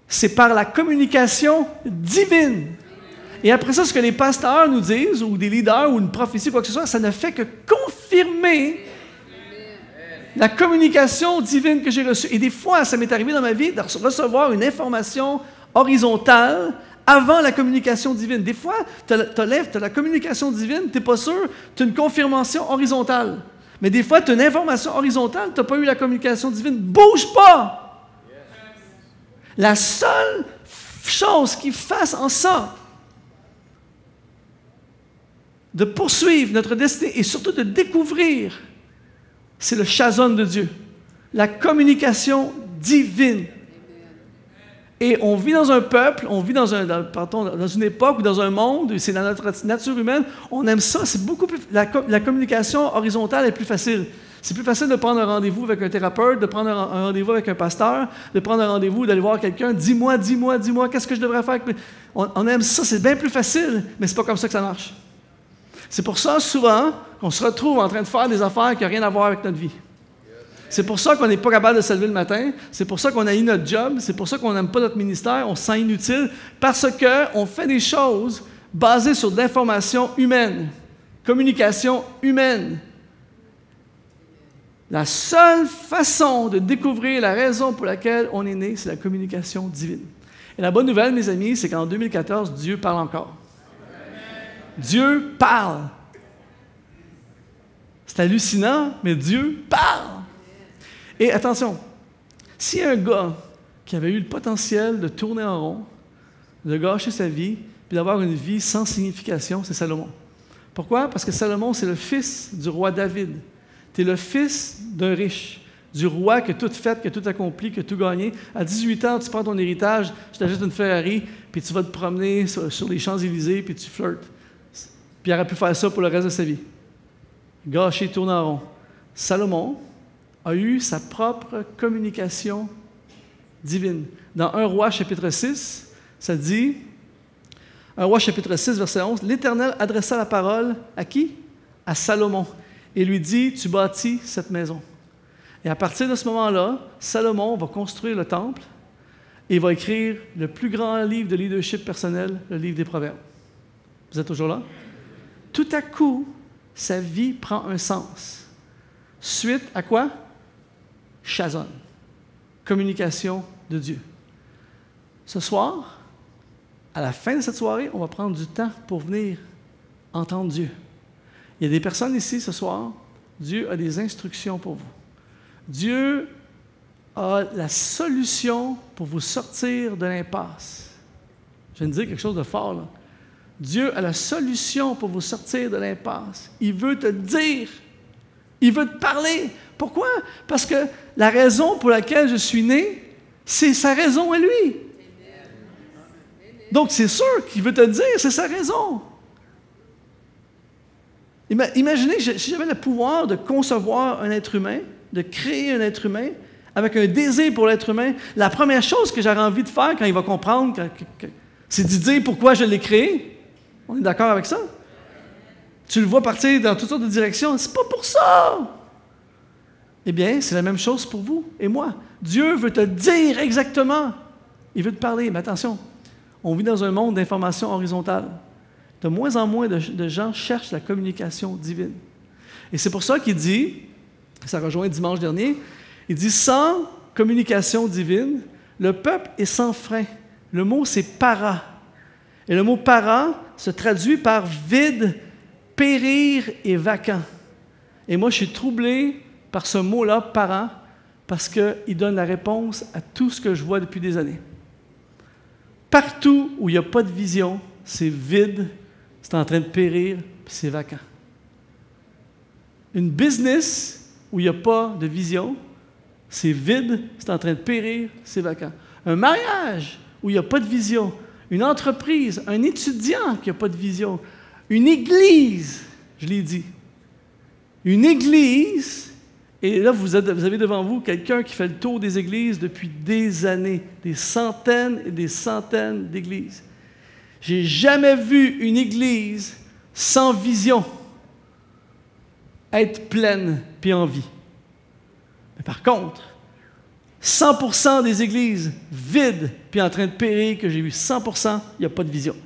Speaker 3: C'est par la communication divine. Et après ça, ce que les pasteurs nous disent, ou des leaders, ou une prophétie, quoi que ce soit, ça ne fait que confirmer la communication divine que j'ai reçue. Et des fois, ça m'est arrivé dans ma vie de recevoir une information horizontale avant la communication divine. Des fois, tu as la communication divine, tu n'es pas sûr, tu as une confirmation horizontale. Mais des fois, tu as une information horizontale, tu n'as pas eu la communication divine. Bouge pas! La seule chose qui fasse en sorte de poursuivre notre destinée et surtout de découvrir, c'est le chazon de Dieu, la communication divine. Et on vit dans un peuple, on vit dans une époque ou dans un monde, c'est dans notre nature humaine, on aime ça, c'est beaucoup plus... La communication horizontale est plus facile. C'est plus facile de prendre un rendez-vous avec un thérapeute, de prendre un rendez-vous avec un pasteur, de prendre un rendez-vous, d'aller voir quelqu'un, dis-moi, qu'est-ce que je devrais faire? On aime ça, c'est bien plus facile, mais c'est pas comme ça que ça marche. C'est pour ça, souvent, qu'on se retrouve en train de faire des affaires qui n'ont rien à voir avec notre vie. C'est pour ça qu'on n'est pas capable de se lever le matin. C'est pour ça qu'on a eu notre job. C'est pour ça qu'on n'aime pas notre ministère. On se sent inutile parce qu'on fait des choses basées sur de l'information humaine, communication humaine. La seule façon de découvrir la raison pour laquelle on est né, c'est la communication divine. Et la bonne nouvelle, mes amis, c'est qu'en 2014, Dieu parle encore. Dieu parle. C'est hallucinant, mais Dieu parle. Et attention, s'il y a un gars qui avait eu le potentiel de tourner en rond, de gâcher sa vie, puis d'avoir une vie sans signification, c'est Salomon. Pourquoi? Parce que Salomon, c'est le fils du roi David. Tu es le fils d'un riche, du roi qui a tout fait, qui a tout accompli, qui a tout gagné. À 18 ans, tu prends ton héritage, je t'achète une Ferrari, puis tu vas te promener sur les Champs-Élysées, puis tu flirtes. Puis il aurait pu faire ça pour le reste de sa vie. Gâcher, tourner en rond. Salomon a eu sa propre communication divine. Dans 1 Roi, chapitre 6, ça dit, 1 Roi, chapitre 6, verset 11, « L'Éternel adressa la parole à qui? À Salomon, et lui dit, « Tu bâtis cette maison. » Et à partir de ce moment-là, Salomon va construire le temple et il va écrire le plus grand livre de leadership personnel, le livre des Proverbes. Vous êtes toujours là? Tout à coup, sa vie prend un sens. Suite à quoi? Chazon. Communication de Dieu. Ce soir, à la fin de cette soirée, on va prendre du temps pour venir entendre Dieu. Il y a des personnes ici ce soir, Dieu a des instructions pour vous. Dieu a la solution pour vous sortir de l'impasse. Je viens de dire quelque chose de fort, là. Dieu a la solution pour vous sortir de l'impasse. Il veut te dire, il veut te parler. Pourquoi? Parce que la raison pour laquelle je suis né, c'est sa raison à lui. Donc, c'est sûr qu'il veut te dire, c'est sa raison. Imaginez, si j'avais le pouvoir de concevoir un être humain, de créer un être humain, avec un désir pour l'être humain, la première chose que j'aurais envie de faire quand il va comprendre, c'est de dire pourquoi je l'ai créé. On est d'accord avec ça? Tu le vois partir dans toutes sortes de directions. C'est pas pour ça! Eh bien, c'est la même chose pour vous et moi. Dieu veut te dire exactement. Il veut te parler. Mais attention, on vit dans un monde d'information horizontale. De moins en moins de gens cherchent la communication divine. Et c'est pour ça qu'il dit, ça rejoint dimanche dernier, il dit, sans communication divine, le peuple est sans frein. Le mot, c'est para. Et le mot para se traduit par vide, périr et vacant. Et moi, je suis troublé par ce mot-là, para, parce qu'il donne la réponse à tout ce que je vois depuis des années. Partout où il n'y a pas de vision, c'est vide, c'est en train de périr, puis c'est vacant. Une business où il n'y a pas de vision, c'est vide, c'est en train de périr, c'est vacant. Un mariage où il n'y a pas de vision, une entreprise, un étudiant qui n'a pas de vision, une église, je l'ai dit, une église, et là vous avez devant vous quelqu'un qui fait le tour des églises depuis des années, des centaines et des centaines d'églises. J'ai jamais vu une église sans vision être pleine puis en vie. Mais par contre, 100% des églises vides puis en train de périr que j'ai vu 100%, il n'y a pas de vision.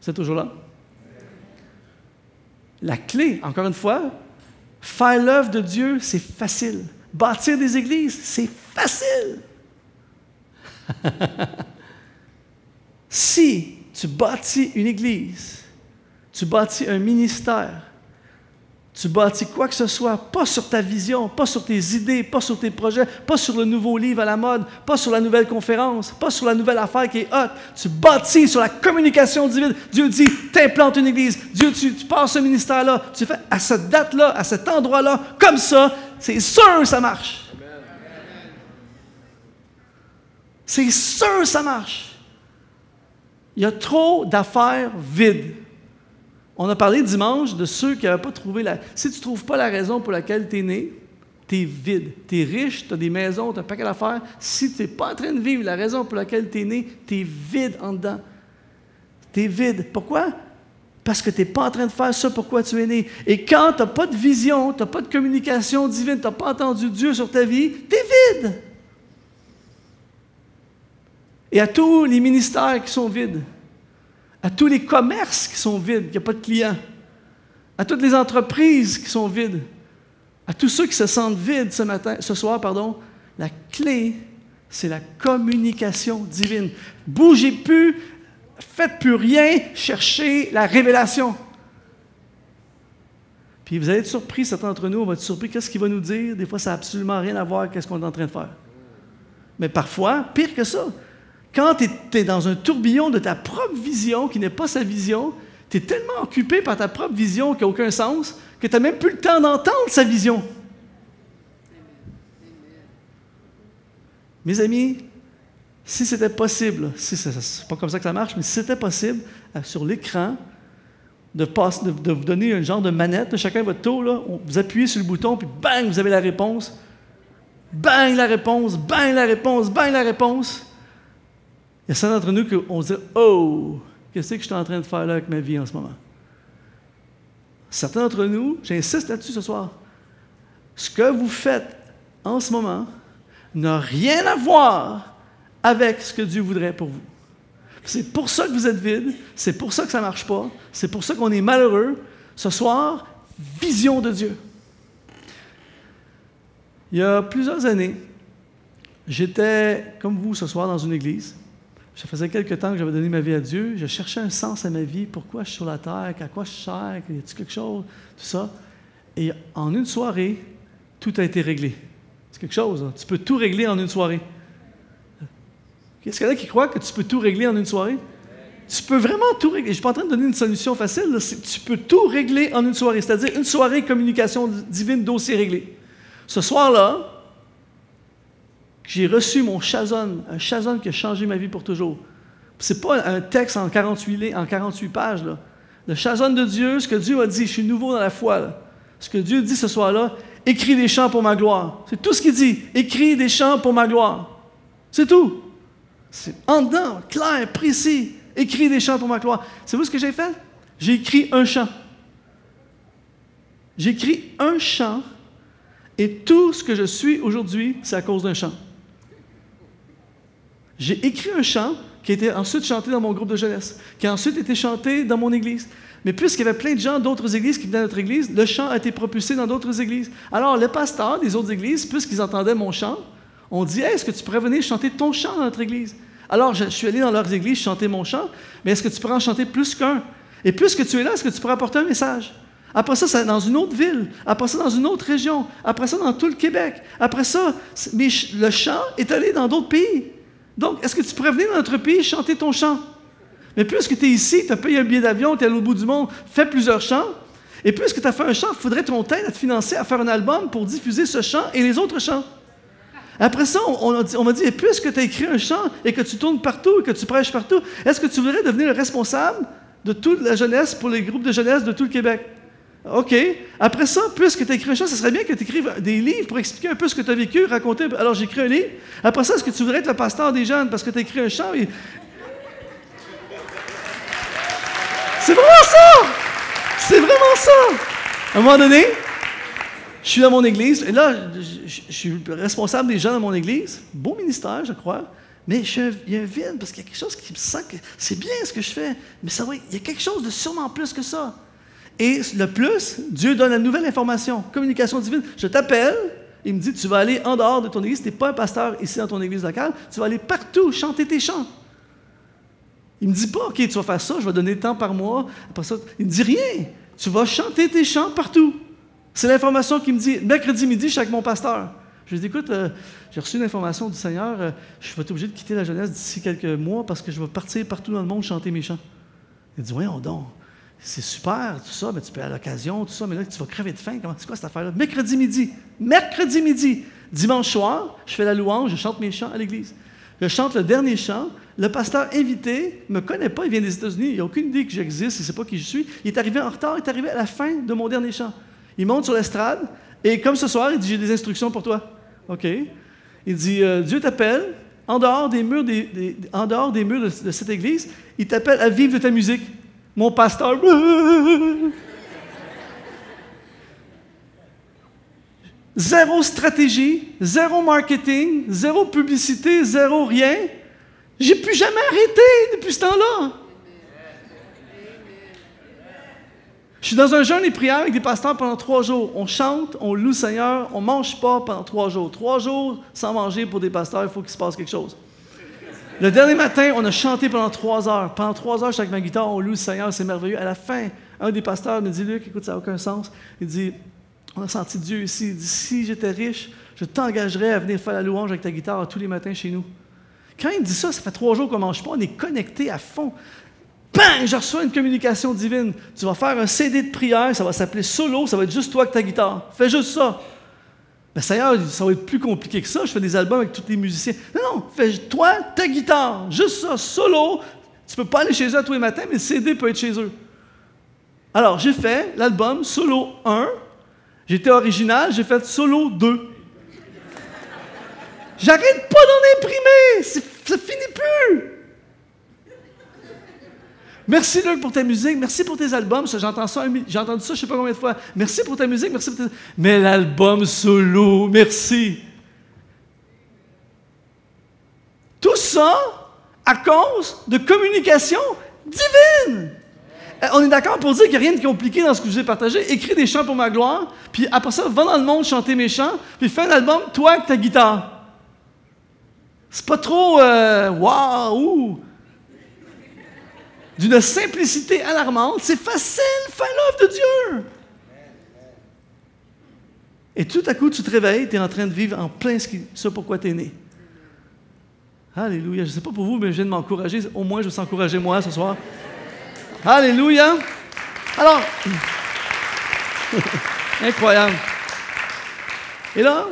Speaker 3: C'est toujours là? La clé, encore une fois, faire l'œuvre de Dieu, c'est facile. Bâtir des églises, c'est facile. Si tu bâtis une église, tu bâtis un ministère, Tu bâtis quoi que ce soit, pas sur ta vision, pas sur tes idées, pas sur tes projets, pas sur le nouveau livre à la mode, pas sur la nouvelle conférence, pas sur la nouvelle affaire qui est hot. Tu bâtis sur la communication divine. Dieu dit, t'implantes une église. Dieu, tu passes ce ministère-là. Tu fais à cette date-là, à cet endroit-là, comme ça, c'est sûr que ça marche. C'est sûr que ça marche. Il y a trop d'affaires vides. On a parlé dimanche de ceux qui n'avaient pas trouvé la... Si tu ne trouves pas la raison pour laquelle tu es né, tu es vide. Tu es riche, tu as des maisons, tu as un paquet d'affaires. Si tu n'es pas en train de vivre la raison pour laquelle tu es né, tu es vide en dedans. Tu es vide. Pourquoi? Parce que tu n'es pas en train de faire ça pourquoi tu es né. Et quand tu n'as pas de vision, tu n'as pas de communication divine, tu n'as pas entendu Dieu sur ta vie, tu es vide. Et à tous les ministères qui sont vides, à tous les commerces qui sont vides, qu'il n'y a pas de clients, à toutes les entreprises qui sont vides, à tous ceux qui se sentent vides ce soir, la clé, c'est la communication divine. Bougez plus, faites plus rien, cherchez la révélation. Puis vous allez être surpris, certains d'entre nous, on va être surpris, qu'est-ce qu'il va nous dire? Des fois, ça n'a absolument rien à voir avec ce qu'on est en train de faire. Mais parfois, pire que ça, quand tu es dans un tourbillon de ta propre vision, qui n'est pas sa vision, tu es tellement occupé par ta propre vision qui n'a aucun sens, que tu n'as même plus le temps d'entendre sa vision. Mes amis, si c'était possible, c'est pas comme ça que ça marche, mais si c'était possible, sur l'écran, de vous donner un genre de manette, chacun votre tour, là, vous appuyez sur le bouton, puis bang, vous avez la réponse. Bang, la réponse, bang, la réponse, bang, la réponse. Il y a certains d'entre nous qui on se dit « Oh, qu'est-ce que je suis en train de faire là avec ma vie en ce moment? » Certains d'entre nous, j'insiste là-dessus ce soir, ce que vous faites en ce moment n'a rien à voir avec ce que Dieu voudrait pour vous. C'est pour ça que vous êtes vide, c'est pour ça que ça ne marche pas, c'est pour ça qu'on est malheureux. Ce soir, vision de Dieu. Il y a plusieurs années, j'étais, comme vous ce soir, dans une église. Ça faisait quelque temps que j'avais donné ma vie à Dieu. Je cherchais un sens à ma vie. Pourquoi je suis sur la terre? À quoi je sers? Y a-t-il quelque chose? Tout ça. Et en une soirée, tout a été réglé. C'est quelque chose. Hein? Tu peux tout régler en une soirée. Est-ce qu'il y en a qui croient que tu peux tout régler en une soirée? Tu peux vraiment tout régler. Je ne suis pas en train de donner une solution facile. Là. Tu peux tout régler en une soirée. C'est-à-dire une soirée communication divine, dossier réglé. Ce soir-là, j'ai reçu mon Shazon, un Shazon qui a changé ma vie pour toujours. Ce n'est pas un texte en 48 pages. Là. Le Shazon de Dieu, ce que Dieu a dit, je suis nouveau dans la foi. Là. Ce que Dieu dit ce soir-là, écris des chants pour ma gloire. C'est tout ce qu'il dit. Écris des chants pour ma gloire. C'est tout. C'est en dedans, clair, précis. Écris des chants pour ma gloire. Savez-vous ce que j'ai fait? J'ai écrit un chant. J'ai écrit un chant et tout ce que je suis aujourd'hui, c'est à cause d'un chant. J'ai écrit un chant qui a été ensuite chanté dans mon groupe de jeunesse, qui a ensuite été chanté dans mon église. Mais puisqu'il y avait plein de gens d'autres églises qui venaient à notre église, le chant a été propulsé dans d'autres églises. Alors, les pasteurs des autres églises, puisqu'ils entendaient mon chant, ont dit hey, « Est-ce que tu pourrais venir chanter ton chant dans notre église? » Alors, je suis allé dans leurs églises chanter mon chant, mais est-ce que tu pourrais en chanter plus qu'un? Et puisque tu es là, est-ce que tu pourrais apporter un message? Après ça, c'est dans une autre ville. Après ça, dans une autre région. Après ça, dans tout le Québec. Après ça, le chant est allé dans d'autres pays. Donc, est-ce que tu pourrais venir dans notre pays chanter ton chant? Mais puisque tu es ici, tu as payé un billet d'avion, tu es à l'autre bout du monde, fais plusieurs chants. Et puisque tu as fait un chant, il faudrait qu'on t'aide à te financer à faire un album pour diffuser ce chant et les autres chants. Après ça, on m'a dit, et puisque tu as écrit un chant et que tu tournes partout et que tu prêches partout, est-ce que tu voudrais devenir le responsable de toute la jeunesse pour les groupes de jeunesse de tout le Québec? OK. Après ça, puisque tu as écrit un chant, ça serait bien que tu écrives des livres pour expliquer un peu ce que tu as vécu, raconter. Alors, j'ai écrit un livre. Après ça, est-ce que tu voudrais être le pasteur des jeunes parce que tu as écrit un chant? Et... C'est vraiment ça! C'est vraiment ça! À un moment donné, je suis dans mon église, et là, je suis responsable des gens dans mon église. Beau ministère, je crois. Mais il y a un vide parce qu'il y a quelque chose qui me sent que c'est bien ce que je fais. Mais ça, il y a quelque chose de sûrement plus que ça. Et le plus, Dieu donne la nouvelle information, communication divine. Je t'appelle, il me dit, tu vas aller en dehors de ton église, tu n'es pas un pasteur ici dans ton église locale, tu vas aller partout chanter tes chants. Il ne me dit pas, OK, tu vas faire ça, je vais donner le temps par mois. Après ça, il ne dit rien. Tu vas chanter tes chants partout. C'est l'information qui me dit, mercredi midi, je suis avec mon pasteur. Je lui dis, écoute, j'ai reçu une information du Seigneur, je vais être obligé de quitter la jeunesse d'ici quelques mois parce que je vais partir partout dans le monde chanter mes chants. Il dit, voyons donc, c'est super, tout ça, mais tu peux à l'occasion, tout ça, mais là, tu vas crever de faim. C'est quoi cette affaire-là? Mercredi midi. Dimanche soir, je fais la louange, je chante mes chants à l'église. Je chante le dernier chant. Le pasteur invité ne me connaît pas, il vient des États-Unis, il n'a aucune idée que j'existe, il ne sait pas qui je suis. Il est arrivé en retard, il est arrivé à la fin de mon dernier chant. Il monte sur l'estrade, et comme ce soir, il dit, j'ai des instructions pour toi. OK. Il dit, Dieu t'appelle, en dehors des murs, de cette église, il t'appelle à vivre de ta musique. Mon pasteur... Zéro stratégie, zéro marketing, zéro publicité, zéro rien. J'ai plus jamais arrêté depuis ce temps-là. Je suis dans un jeûne et prière avec des pasteurs pendant 3 jours. On chante, on loue le Seigneur, on ne mange pas pendant 3 jours. 3 jours sans manger pour des pasteurs, il faut qu'il se passe quelque chose. Le dernier matin, on a chanté pendant 3 heures. Pendant 3 heures, je suis avec ma guitare, on loue le Seigneur, c'est merveilleux. À la fin, un des pasteurs me dit, Luc, écoute, ça n'a aucun sens. Il dit, on a senti Dieu ici. Il dit, si j'étais riche, je t'engagerais à venir faire la louange avec ta guitare tous les matins chez nous. Quand il me dit ça, ça fait 3 jours qu'on ne mange pas, on est connectés à fond. Bang! Je reçois une communication divine. Tu vas faire un CD de prière, ça va s'appeler Solo, ça va être juste toi avec ta guitare. Fais juste ça. Mais Seigneur, ça va être plus compliqué que ça. Je fais des albums avec tous les musiciens. Non, fais toi, ta guitare. Juste ça, solo. Tu ne peux pas aller chez eux à tous les matins, mais le CD peut être chez eux. Alors, j'ai fait l'album Solo 1. J'étais original, j'ai fait Solo 2. J'arrête pas d'en imprimer! Ça finit plus! Merci Luc pour ta musique, merci pour tes albums. J'ai entendu ça je ne sais pas combien de fois. Merci pour ta musique, merci pour tes... Mais l'album solo, merci! Tout ça à cause de communication divine! On est d'accord pour dire qu'il n'y a rien de compliqué dans ce que je vous ai partagé. Écris des chants pour ma gloire, puis après ça, va dans le monde chanter mes chants, puis fais un album, toi, avec ta guitare. C'est pas trop waouh! D'une simplicité alarmante, c'est facile de faire l'œuvre de Dieu. Et tout à coup, tu te réveilles, tu es en train de vivre en plein ce pourquoi tu es né. Alléluia. Je ne sais pas pour vous, mais je viens de m'encourager. Au moins, je vais s'encourager moi ce soir. Alléluia. Alors, incroyable. Et là,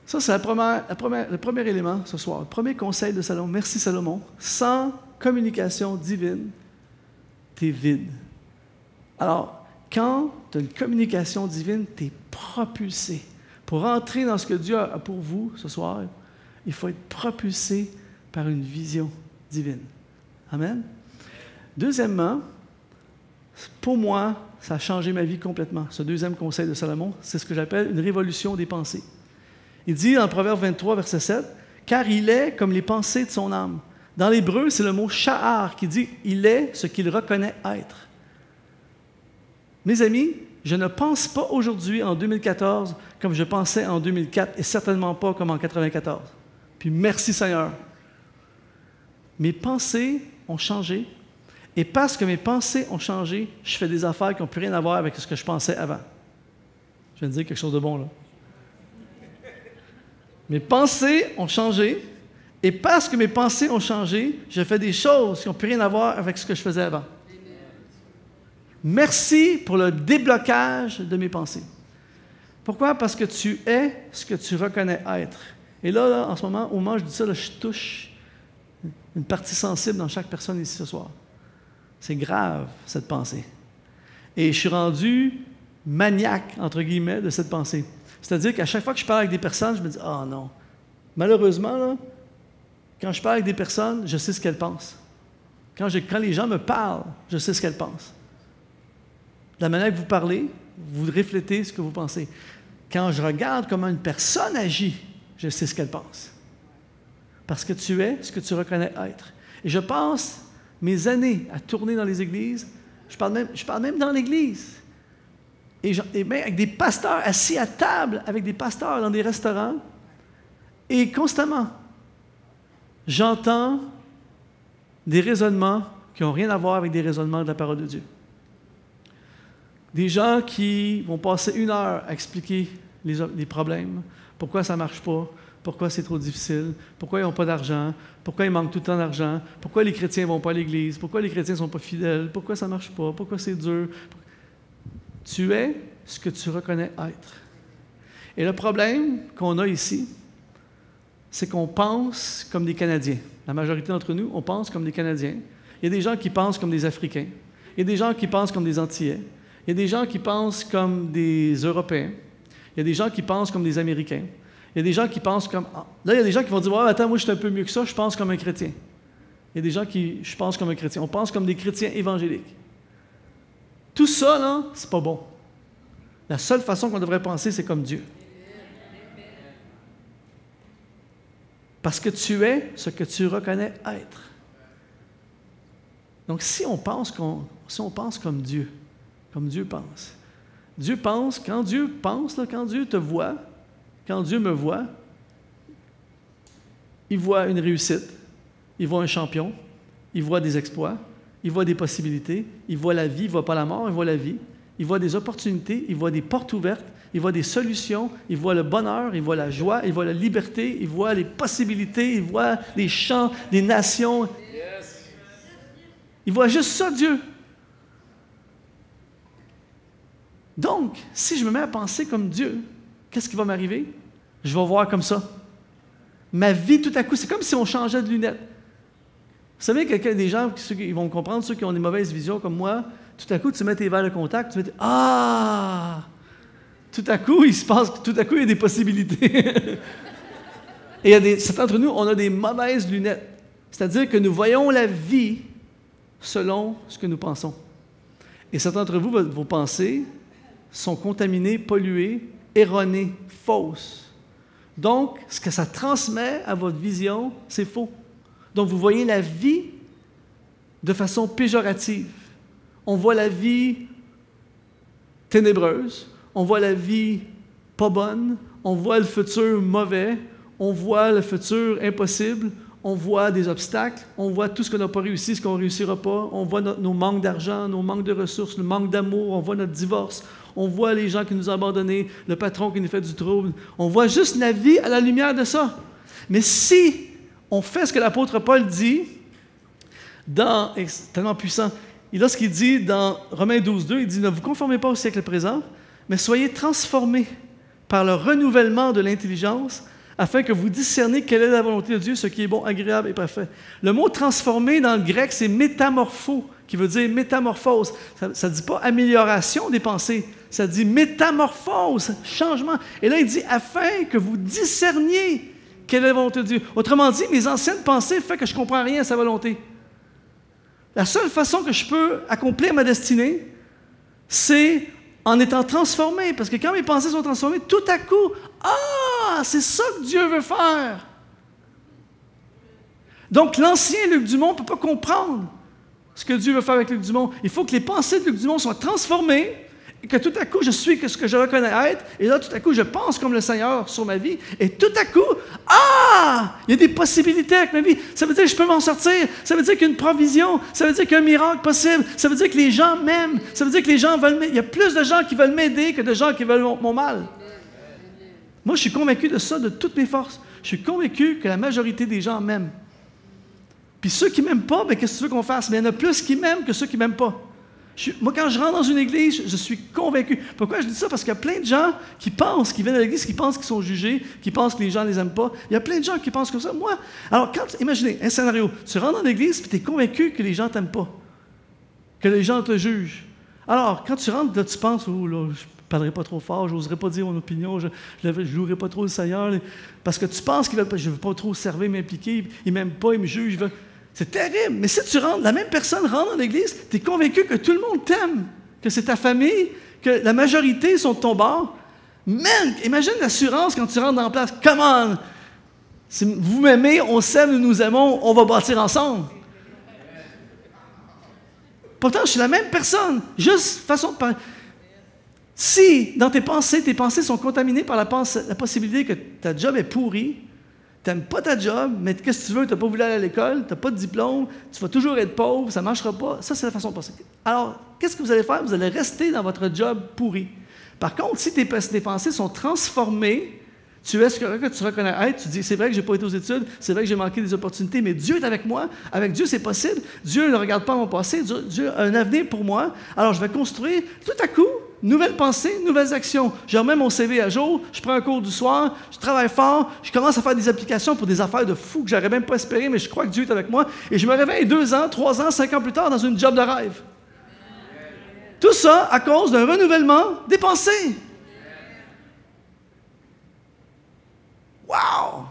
Speaker 3: ça, c'est le premier élément ce soir. Le premier conseil de Salomon. Merci Salomon. Sans communication divine, tu es vide. Alors, quand tu as une communication divine, tu es propulsé. Pour entrer dans ce que Dieu a pour vous ce soir, il faut être propulsé par une vision divine. Amen. Deuxièmement, pour moi, ça a changé ma vie complètement. Ce deuxième conseil de Salomon, c'est ce que j'appelle une révolution des pensées. Il dit dans le Proverbe 23, verset 7, « Car il est comme les pensées de son âme. » Dans l'hébreu, c'est le mot « sha'ar » qui dit « il est ce qu'il reconnaît être ». Mes amis, je ne pense pas aujourd'hui, en 2014, comme je pensais en 2004, et certainement pas comme en 1994. Puis merci Seigneur. Mes pensées ont changé, et parce que mes pensées ont changé, je fais des affaires qui n'ont plus rien à voir avec ce que je pensais avant. Je viens de dire quelque chose de bon, là. Mes pensées ont changé, et parce que mes pensées ont changé, je fais des choses qui n'ont plus rien à voir avec ce que je faisais avant. Merci pour le déblocage de mes pensées. Pourquoi? Parce que tu es ce que tu reconnais être. Et là, en ce moment, au moment où je dis ça, là, je touche une partie sensible dans chaque personne ici ce soir. C'est grave, cette pensée. Et je suis rendu maniaque, entre guillemets, de cette pensée. C'est-à-dire qu'à chaque fois que je parle avec des personnes, je me dis « Ah non! » Malheureusement, là, quand je parle avec des personnes, je sais ce qu'elles pensent. Quand les gens me parlent, je sais ce qu'elles pensent. De la manière que vous parlez, vous reflétez ce que vous pensez. Quand je regarde comment une personne agit, je sais ce qu'elle pense. Parce que tu es ce que tu reconnais être. Et je passe mes années à tourner dans les églises. Je parle même dans l'église. Et bien avec des pasteurs assis à table, avec des pasteurs dans des restaurants. Et constamment, j'entends des raisonnements qui n'ont rien à voir avec des raisonnements de la parole de Dieu. Des gens qui vont passer 1 heure à expliquer les problèmes, pourquoi ça ne marche pas, pourquoi c'est trop difficile, pourquoi ils n'ont pas d'argent, pourquoi il manque tout le temps d'argent, pourquoi les chrétiens ne vont pas à l'Église, pourquoi les chrétiens ne sont pas fidèles, pourquoi ça ne marche pas, pourquoi c'est dur. Tu es ce que tu reconnais être. Et le problème qu'on a ici, c'est qu'on pense comme des Canadiens. La majorité d'entre nous, on pense comme des Canadiens. Il y a des gens qui pensent comme des Africains. Il y a des gens qui pensent comme des Antillais. Il y a des gens qui pensent comme des Européens. Il y a des gens qui pensent comme des Américains. Il y a des gens qui pensent comme... Là, il y a des gens qui vont dire « Ouais, attends, moi, je suis un peu mieux que ça, je pense comme un chrétien. » Il y a des gens qui... Je pense comme un chrétien. On pense comme des chrétiens évangéliques. Tout ça, là, c'est pas bon. La seule façon qu'on devrait penser, c'est comme Dieu. Parce que tu es ce que tu reconnais être. Donc, si on pense comme Dieu pense, quand Dieu pense, là, quand Dieu te voit, quand Dieu me voit, il voit une réussite, il voit un champion, il voit des exploits, il voit des possibilités, il voit la vie, il ne voit pas la mort, il voit la vie, il voit des opportunités, il voit des portes ouvertes, il voit des solutions, il voit le bonheur, il voit la joie, il voit la liberté, il voit les possibilités, il voit les champs, des nations. Il voit juste ça, Dieu. Donc, si je me mets à penser comme Dieu, qu'est-ce qui va m'arriver? Je vais voir comme ça. Ma vie, tout à coup, c'est comme si on changeait de lunettes. Vous savez, des gens, ils vont comprendre, ceux qui ont des mauvaises visions comme moi, tout à coup, tu mets tes verres de contact, tu mets ah! Tout à coup, il y a des possibilités. Et certains d'entre nous, on a des mauvaises lunettes. C'est-à-dire que nous voyons la vie selon ce que nous pensons. Et certains d'entre vous, vos pensées sont contaminées, polluées, erronées, fausses. Donc, ce que ça transmet à votre vision, c'est faux. Donc, vous voyez la vie de façon péjorative. On voit la vie ténébreuse, on voit la vie pas bonne, on voit le futur mauvais, on voit le futur impossible, on voit des obstacles, on voit tout ce qu'on n'a pas réussi, ce qu'on ne réussira pas, on voit nos manques d'argent, nos manques de ressources, le manque d'amour, on voit notre divorce, on voit les gens qui nous ont abandonnés, le patron qui nous fait du trouble. On voit juste la vie à la lumière de ça. Mais si on fait ce que l'apôtre Paul dit, c'est tellement puissant, lorsqu'il dit dans Romains 12, 2, il dit « Ne vous conformez pas au siècle présent, mais soyez transformés par le renouvellement de l'intelligence, afin que vous discerniez quelle est la volonté de Dieu, ce qui est bon, agréable et parfait. » Le mot « transformer » dans le grec, c'est « métamorpho », qui veut dire métamorphose. Ça ne dit pas amélioration des pensées, ça dit métamorphose, changement. Et là, il dit « afin que vous discerniez quelle est la volonté de Dieu. » Autrement dit, mes anciennes pensées font que je ne comprends rien à sa volonté. La seule façon que je peux accomplir ma destinée, c'est en étant transformé. Parce que quand mes pensées sont transformées, tout à coup, c'est ça que Dieu veut faire. Donc, l'ancien Luc Dumont ne peut pas comprendre ce que Dieu veut faire avec Luc Dumont. Il faut que les pensées de Luc Dumont soient transformées et que tout à coup, je suis ce que je reconnais être. Et là, tout à coup, je pense comme le Seigneur sur ma vie. Et tout à coup, il y a des possibilités avec ma vie. Ça veut dire que je peux m'en sortir. Ça veut dire qu'il y a une provision. Ça veut dire qu'il y a un miracle possible. Ça veut dire que les gens m'aiment. Ça veut dire que les gens veulent m'aider. Il y a plus de gens qui veulent m'aider que de gens qui veulent mon mal. Moi, je suis convaincu de ça de toutes mes forces. Je suis convaincu que la majorité des gens m'aiment. Puis ceux qui ne m'aiment pas, qu'est-ce que tu veux qu'on fasse? Mais il y en a plus qui m'aiment que ceux qui ne m'aiment pas. Moi, quand je rentre dans une église, je suis convaincu. Pourquoi je dis ça? Parce qu'il y a plein de gens qui viennent à l'église, qui pensent qu'ils sont jugés, qui pensent que les gens ne les aiment pas. Il y a plein de gens qui pensent comme ça. Moi, alors, imaginez un scénario. Tu rentres dans l'église et tu es convaincu que les gens ne t'aiment pas, que les gens te jugent. Alors, quand tu rentres, là, tu penses, je ne parlerai pas trop fort, je n'oserai pas dire mon opinion, je ne louerai pas trop le Seigneur, parce que tu penses je ne veux pas trop servir, m'impliquer, ils ne m'aiment pas, ils me jugent. C'est terrible, mais si tu rentres, la même personne rentre dans l'église, tu es convaincu que tout le monde t'aime, que c'est ta famille, que la majorité sont de ton bord. Man, imagine l'assurance quand tu rentres dans la place. Come on! Si vous m'aimez, on s'aime, nous nous aimons, on va bâtir ensemble. Pourtant, je suis la même personne, juste façon de parler. Si, dans tes pensées sont contaminées par la possibilité que ta job est pourrie, n'aimes pas ta job, mais qu'est-ce que tu veux? Tu n'as pas voulu aller à l'école, tu n'as pas de diplôme, tu vas toujours être pauvre, ça ne marchera pas. Ça, c'est la façon de penser. Alors, qu'est-ce que vous allez faire? Vous allez rester dans votre job pourri. Par contre, si tes pensées sont transformées, tu es ce que tu reconnais être, tu dis, c'est vrai que je n'ai pas été aux études, c'est vrai que j'ai manqué des opportunités, mais Dieu est avec moi. Avec Dieu, c'est possible. Dieu ne regarde pas mon passé. Dieu a un avenir pour moi. Alors, je vais construire tout à coup, nouvelles pensées, nouvelles actions. Je remets mon CV à jour, je prends un cours du soir, je travaille fort, je commence à faire des applications pour des affaires de fou que j'aurais même pas espéré, mais je crois que Dieu est avec moi. Et je me réveille 2 ans, 3 ans, 5 ans plus tard dans une job de rêve. Tout ça à cause d'un renouvellement des pensées. Wow!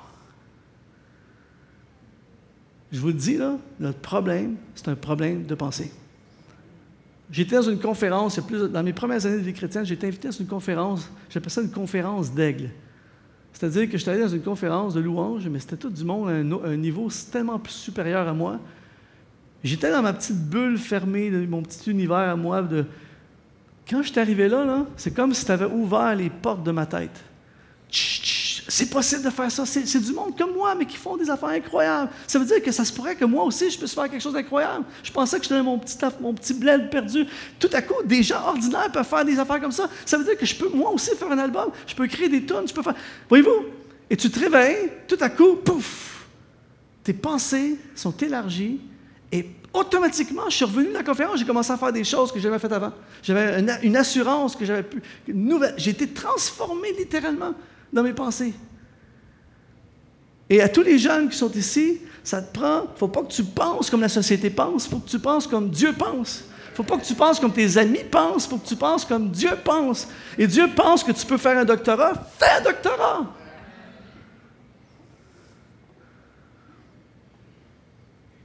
Speaker 3: Je vous le dis, là, notre problème, c'est un problème de pensée. J'étais dans une conférence, dans mes premières années de vie chrétienne, j'ai été invité à une conférence, j'appelle ça une conférence d'aigle. C'est-à-dire que j'étais allé dans une conférence de louange, mais c'était tout du monde à un niveau tellement plus supérieur à moi. J'étais dans ma petite bulle fermée, mon petit univers à moi. Quand je suis arrivé là, c'est comme si tu avais ouvert les portes de ma tête. Chut, chut. C'est possible de faire ça. C'est du monde comme moi, mais qui font des affaires incroyables. Ça veut dire que ça se pourrait que moi aussi, je puisse faire quelque chose d'incroyable. Je pensais que j'étais mon petit bled perdu. Tout à coup, des gens ordinaires peuvent faire des affaires comme ça. Ça veut dire que je peux, moi aussi, faire un album. Je peux créer des tonnes. Je peux faire... Voyez-vous? Et tu te réveilles, tout à coup, pouf! Tes pensées sont élargies et automatiquement, je suis revenu de la conférence, j'ai commencé à faire des choses que je n'avais faites avant. J'avais une assurance que j'avais pu... J'ai été transformé littéralement dans mes pensées. Et à tous les jeunes qui sont ici, ça te prend... Il ne faut pas que tu penses comme la société pense, il faut que tu penses comme Dieu pense. Il ne faut pas que tu penses comme tes amis pensent, il faut que tu penses comme Dieu pense. Et Dieu pense que tu peux faire un doctorat, fais un doctorat!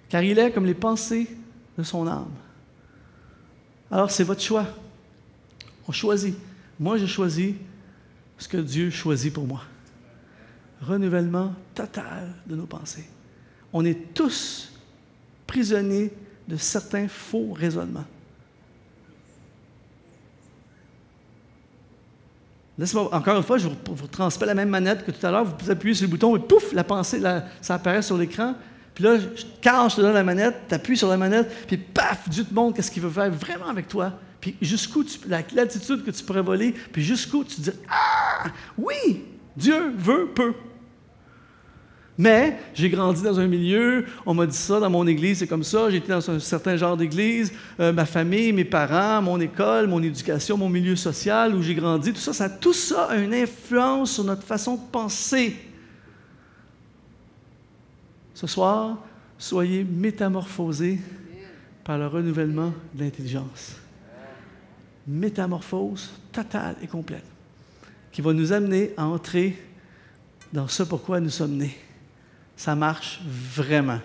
Speaker 3: Car il est comme les pensées de son âme. Alors, c'est votre choix. On choisit. Moi, j'ai choisi ce que Dieu choisit pour moi. Renouvellement total de nos pensées. On est tous prisonniers de certains faux raisonnements. Laissez-moi, encore une fois, je vous transmets la même manette que tout à l'heure. Vous appuyez sur le bouton et pouf, la pensée, ça apparaît sur l'écran. Puis là, quand je te donne la manette, tu appuies sur la manette, puis paf, Dieu te montre qu'est-ce qu'il veut faire vraiment avec toi. Puis jusqu'où l'attitude que tu pourrais voler, puis jusqu'où tu te dis « Ah! Oui! Dieu veut, peut! » Mais j'ai grandi dans un milieu, on m'a dit ça, dans mon église, c'est comme ça, j'étais dans un certain genre d'église, ma famille, mes parents, mon école, mon éducation, mon milieu social où j'ai grandi, tout ça a une influence sur notre façon de penser. Ce soir, soyez métamorphosés par le renouvellement de l'intelligence. Métamorphose totale et complète, qui va nous amener à entrer dans ce pourquoi nous sommes nés. Ça marche vraiment.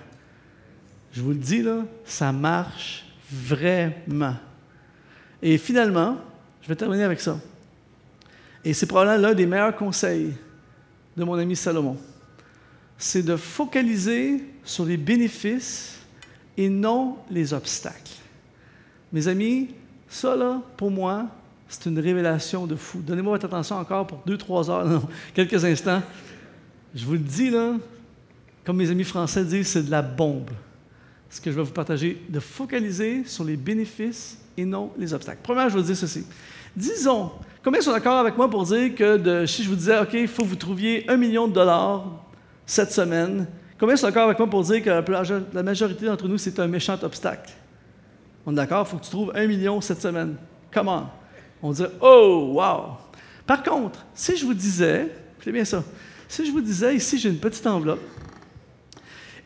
Speaker 3: Je vous le dis, là, ça marche vraiment. Et finalement, je vais terminer avec ça. Et c'est probablement l'un des meilleurs conseils de mon ami Salomon. C'est de focaliser sur les bénéfices et non les obstacles. Mes amis, ça, là, pour moi, c'est une révélation de fou. Donnez-moi votre attention encore pour 2-3 heures, non, quelques instants. Je vous le dis, là, comme mes amis français disent, c'est de la bombe. Ce que je vais vous partager, de focaliser sur les bénéfices et non les obstacles. Premièrement, je vais vous dire ceci. Disons, combien sont d'accord avec moi pour dire que si je vous disais, OK, il faut que vous trouviez $1 million cette semaine, combien sont d'accord avec moi pour dire que la majorité d'entre nous, c'est un méchant obstacle? On est d'accord? Il faut que tu trouves $1 million cette semaine. Comment? On dirait, oh, wow! Par contre, si je vous disais, écoutez bien ça, si je vous disais, ici, j'ai une petite enveloppe,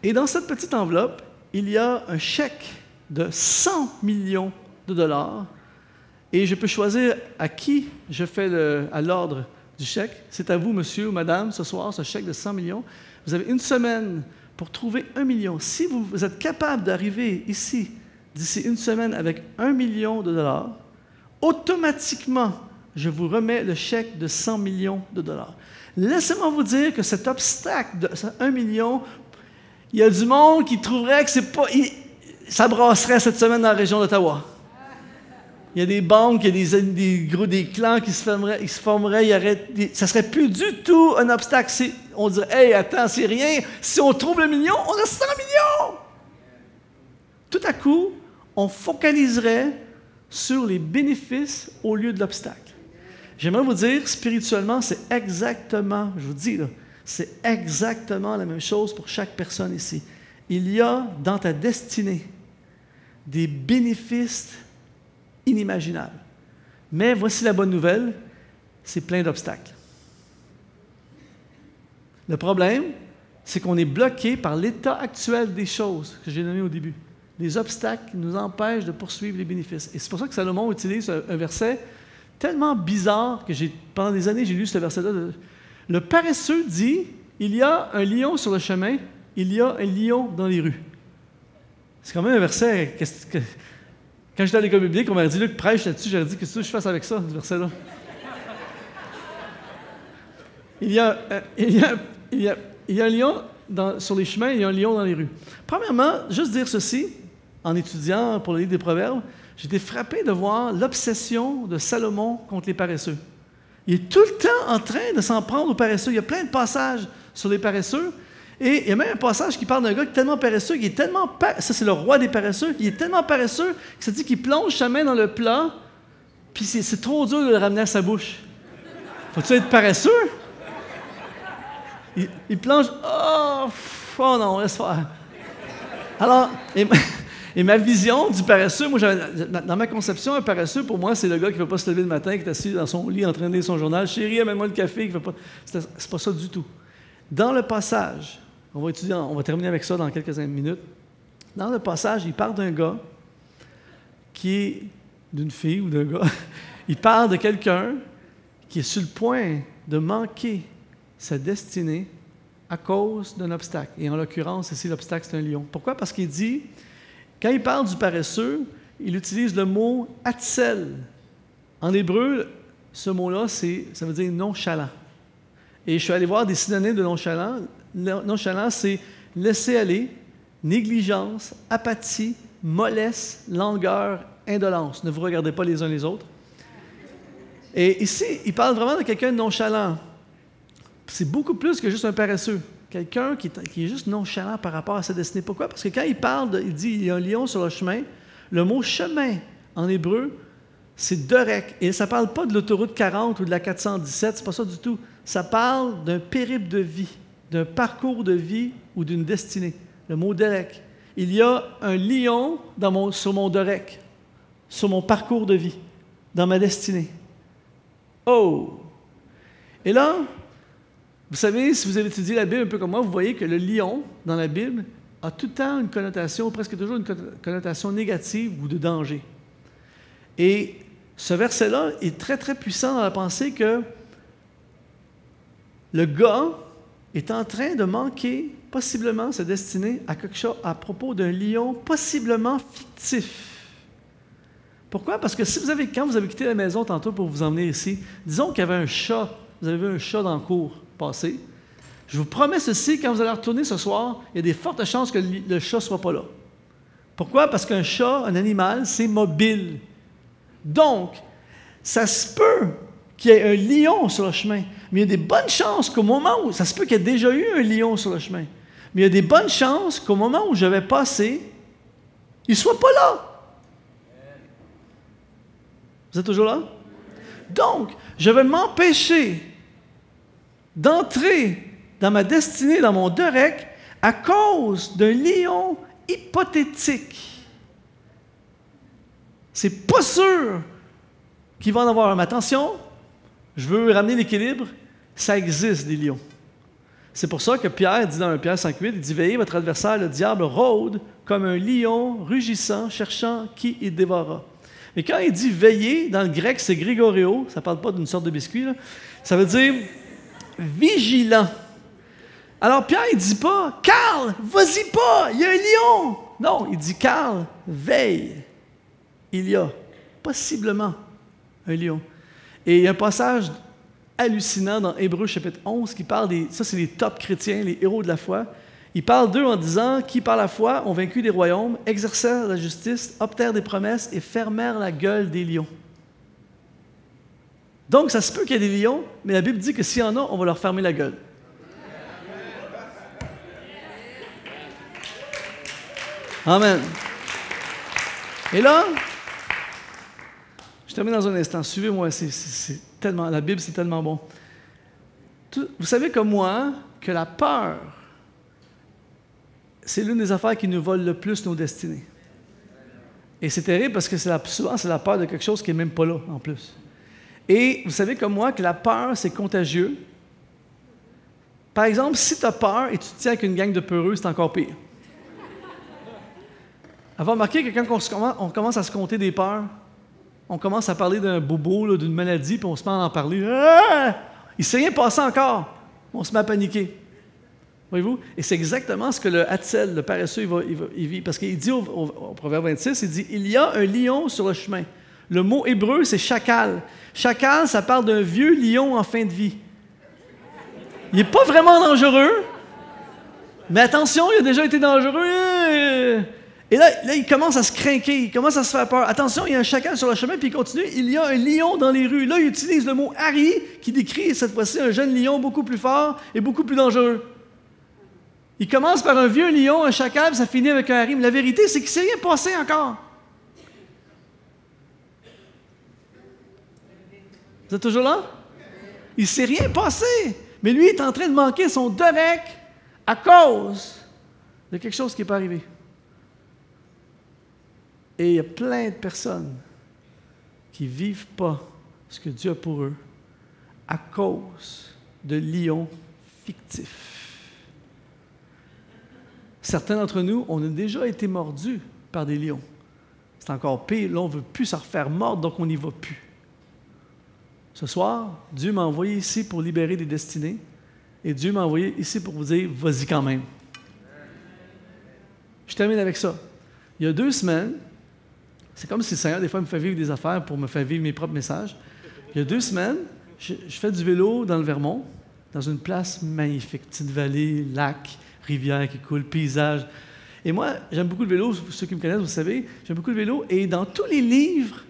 Speaker 3: et dans cette petite enveloppe, il y a un chèque de $100 millions, et je peux choisir à qui je fais à l'ordre du chèque. C'est à vous, monsieur ou madame, ce soir, ce chèque de 100 millions. Vous avez 1 semaine pour trouver $1 million. Si vous êtes capable d'arriver ici, d'ici 1 semaine, avec $1 million, automatiquement, je vous remets le chèque de $100 millions. Laissez-moi vous dire que cet obstacle de $1 million, il y a du monde qui trouverait que c'est pas... ça brasserait cette semaine dans la région d'Ottawa. il y a des banques, il y a des clans qui se formeraient, ça serait plus du tout un obstacle. On dirait, hey, attends, c'est rien. Si on trouve le million, on a 100 millions. Tout à coup, on focaliserait sur les bénéfices au lieu de l'obstacle. J'aimerais vous dire, spirituellement, c'est exactement, je vous dis, là, c'est exactement la même chose pour chaque personne ici. Il y a dans ta destinée des bénéfices inimaginables. Mais voici la bonne nouvelle, c'est plein d'obstacles. Le problème, c'est qu'on est bloqué par l'état actuel des choses que j'ai donné au début. Les obstacles qui nous empêchent de poursuivre les bénéfices. Et c'est pour ça que Salomon utilise un verset tellement bizarre que pendant des années, j'ai lu ce verset-là. Le paresseux dit, il y a un lion sur le chemin, il y a un lion dans les rues. C'est quand même un verset... Quand j'étais à l'école biblique, on m'a dit, Luc, prêche là-dessus, j'aurais dit, qu'est-ce que je fasse avec ça, ce verset-là? Il y a un lion sur les chemins, il y a un lion dans les rues. Premièrement, juste dire ceci, en étudiant pour le livre des Proverbes, j'ai été frappé de voir l'obsession de Salomon contre les paresseux. Il est tout le temps en train de s'en prendre aux paresseux. Il y a plein de passages sur les paresseux. Et il y a même un passage qui parle d'un gars qui est tellement paresseux, ça c'est le roi des paresseux, il est tellement paresseux que ça dit qu'il plonge sa main dans le plat, puis c'est trop dur de le ramener à sa bouche. Faut-tu être paresseux? Il plonge, oh non, laisse faire. Alors, et ma vision du paresseux, moi, dans ma conception, un paresseux, pour moi, c'est le gars qui ne veut pas se lever le matin, qui est assis dans son lit en train de lire son journal. Chérie, amène-moi le café. C'est pas ça du tout. Dans le passage, on va terminer avec ça dans quelques minutes. Dans le passage, il parle d'un gars qui est d'une fille ou d'un gars. Il parle de quelqu'un qui est sur le point de manquer sa destinée à cause d'un obstacle. Et en l'occurrence, ici, l'obstacle, c'est un lion. Pourquoi? Parce qu'il dit, quand il parle du paresseux, il utilise le mot « hatzel ». En hébreu, ce mot-là, ça veut dire « nonchalant ». Et je suis allé voir des synonymes de nonchalant. Nonchalant, c'est laisser aller, négligence, apathie, mollesse, langueur, indolence. Ne vous regardez pas les uns les autres. Et ici, il parle vraiment de quelqu'un de nonchalant. C'est beaucoup plus que juste un paresseux. Quelqu'un qui est juste nonchalant par rapport à sa destinée. Pourquoi? Parce que quand il dit il y a un lion sur le chemin, le mot chemin en hébreu, c'est Dorek. Et ça ne parle pas de l'autoroute 40 ou de la 417, c'est pas ça du tout. Ça parle d'un périple de vie, d'un parcours de vie ou d'une destinée. Le mot Dorek. Il y a un lion sur mon Dorek, sur mon parcours de vie, dans ma destinée. Oh! Et là, vous savez, si vous avez étudié la Bible un peu comme moi, vous voyez que le lion, dans la Bible, a tout le temps une connotation, presque toujours une connotation négative ou de danger. Et ce verset-là est très, très puissant dans la pensée que le gars est en train de manquer possiblement sa destinée à quelque chose à propos d'un lion possiblement fictif. Pourquoi? Parce que quand vous avez quitté la maison tantôt pour vous emmener ici, disons qu'il y avait un chat, vous avez vu un chat dans le cours passé, je vous promets ceci, quand vous allez retourner ce soir, il y a des fortes chances que le chat ne soit pas là. Pourquoi? Parce qu'un chat, un animal, c'est mobile. Donc, ça se peut qu'il y ait un lion sur le chemin, mais il y a des bonnes chances qu'au moment où... Ça se peut qu'il y ait déjà eu un lion sur le chemin, mais il y a des bonnes chances qu'au moment où je vais passer, il ne soit pas là. Vous êtes toujours là? Donc, je vais m'empêcher d'entrer dans ma destinée, dans mon Dorek, à cause d'un lion hypothétique. C'est pas sûr qu'il va en avoir un. Mais attention, je veux ramener l'équilibre, ça existe des lions. C'est pour ça que Pierre dit dans 1 Pierre 5,8, il dit « Veillez, votre adversaire, le diable, rôde comme un lion rugissant, cherchant qui il dévorera. » Mais quand il dit « veiller », dans le grec, c'est grégoreo, ça ne parle pas d'une sorte de biscuit, là. Ça veut dire « vigilant ». Alors Pierre, il ne dit pas « Carl, vas-y pas, il y a un lion ». Non, il dit « Carl, veille, il y a possiblement un lion ». Et il y a un passage hallucinant dans Hébreux chapitre 11 qui parle ça c'est les top chrétiens, les héros de la foi. il parle d'eux en disant « Qui par la foi ont vaincu des royaumes, exercèrent la justice, obtinrent des promesses et fermèrent la gueule des lions. » Donc, ça se peut qu'il y ait des lions, mais la Bible dit que s'il y en a, on va leur fermer la gueule. Amen. Et là, je termine dans un instant. Suivez-moi, c'est tellement, la Bible, c'est tellement bon. Vous savez comme moi que la peur, c'est l'une des affaires qui nous vole le plus nos destinées. Et c'est terrible parce que souvent, c'est la peur de quelque chose qui n'est même pas là, en plus. Et vous savez comme moi que la peur, c'est contagieux. Par exemple, si tu as peur et tu te tiens avec une gang de peureux, c'est encore pire. Avez-vous remarqué que quand on commence à se compter des peurs, on commence à parler d'un bobo, là, d'une maladie, puis on se met à en parler. Ah! Il ne s'est rien passé encore. On se met à paniquer. Voyez-vous? Et c'est exactement ce que le Hatzel, le paresseux, il vit. Parce qu'il dit au Proverbe 26, il dit « Il y a un lion sur le chemin ». Le mot hébreu, c'est « chacal ». Chacal, ça parle d'un vieux lion en fin de vie. Il n'est pas vraiment dangereux, mais attention, il a déjà été dangereux. Et là, il commence à se craquer, il commence à se faire peur. Attention, il y a un chacal sur le chemin, puis il continue. Il y a un lion dans les rues. Là, il utilise le mot « Harry » qui décrit cette fois-ci un jeune lion beaucoup plus fort et beaucoup plus dangereux. Il commence par un vieux lion, un chacal, puis ça finit avec un Harry. Mais la vérité, c'est qu'il ne s'est rien passé encore. Vous êtes toujours là? Il ne s'est rien passé. Mais lui, il est en train de manquer son Dorek à cause de quelque chose qui n'est pas arrivé. Et il y a plein de personnes qui ne vivent pas ce que Dieu a pour eux à cause de lions fictifs. Certains d'entre nous, on a déjà été mordus par des lions. C'est encore pire. Là, on ne veut plus se refaire mordre, donc on n'y va plus. Ce soir, Dieu m'a envoyé ici pour libérer des destinées et Dieu m'a envoyé ici pour vous dire « Vas-y quand même ». Je termine avec ça. Il y a 2 semaines, c'est comme si le Seigneur, des fois, me fait vivre des affaires pour me faire vivre mes propres messages. Il y a 2 semaines, je fais du vélo dans le Vermont, dans une place magnifique, petite vallée, lac, rivière qui coule, paysage. Et moi, j'aime beaucoup le vélo, ceux qui me connaissent, vous savez, j'aime beaucoup le vélo. Et dans tous les livres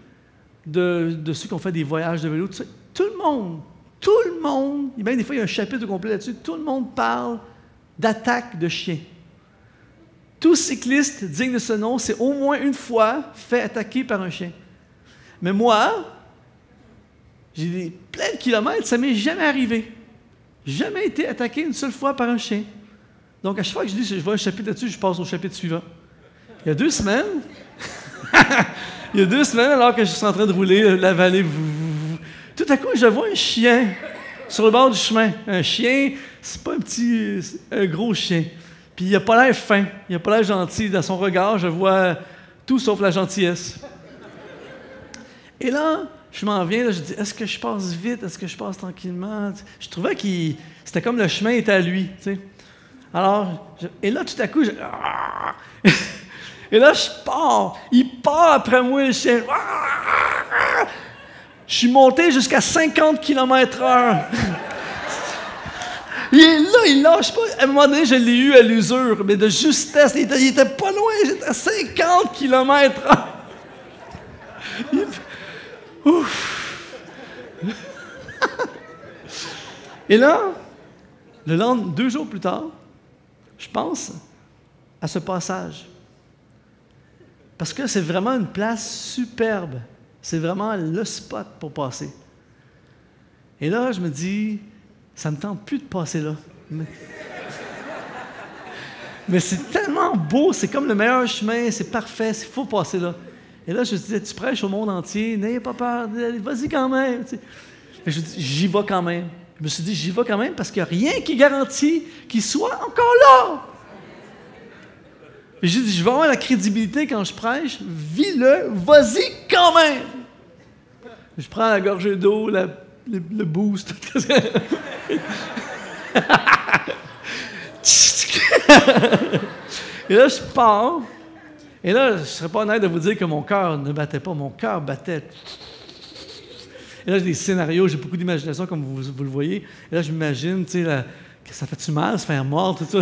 Speaker 3: de ceux qui ont fait des voyages de vélo, tout le monde, même des fois, il y a un chapitre complet là-dessus, tout le monde parle d'attaque de chiens. Tout cycliste digne de ce nom s'est au moins une fois fait attaquer par un chien. Mais moi, j'ai plein de kilomètres, ça ne m'est jamais arrivé. Jamais été attaqué une seule fois par un chien. Donc, à chaque fois que je dis je vois un chapitre là-dessus, je passe au chapitre suivant. Il y a 2 semaines, alors que je suis en train de rouler la vallée, tout à coup, je vois un chien sur le bord du chemin. Un chien, c'est pas un gros chien. Puis il n'a pas l'air fin, il n'a pas l'air gentil. Dans son regard, je vois tout sauf la gentillesse. Et là, je m'en viens, là, je dis, est-ce que je passe vite? Est-ce que je passe tranquillement? Je trouvais que c'était comme le chemin était à lui, tu sais. Alors, et là, tout à coup, et là, je pars. Il part après moi, le chien. Je suis monté jusqu'à 50 km/h. Il est là, il lâche pas. À un moment donné, je l'ai eu à l'usure, mais de justesse. Il était pas loin, j'étais à 50 km/h. Ouf! Et là, 2 jours plus tard, je pense à ce passage. Parce que c'est vraiment une place superbe. C'est vraiment le spot pour passer. Et là, je me dis, ça ne me tente plus de passer là. Mais c'est tellement beau, c'est comme le meilleur chemin, c'est parfait, il faut passer là. Et là, je me disais, tu prêches au monde entier, n'ayez pas peur, vas-y quand même. Et je dis, j'y vais quand même. Je me suis dit, j'y vais quand même parce qu'il n'y a rien qui garantit qu'il soit encore là. Et j'ai dit, je vais avoir la crédibilité quand je prêche, vis-le, vas-y quand même. Je prends la gorgée d'eau, le boost. Et là, je pars. Et là, je ne serais pas honnête de vous dire que mon cœur ne battait pas. Mon cœur battait. Et là, j'ai des scénarios, j'ai beaucoup d'imagination, comme vous le voyez. Et là, je m'imagine, tu sais, que ça fait-tu mal, se faire mort, tout ça.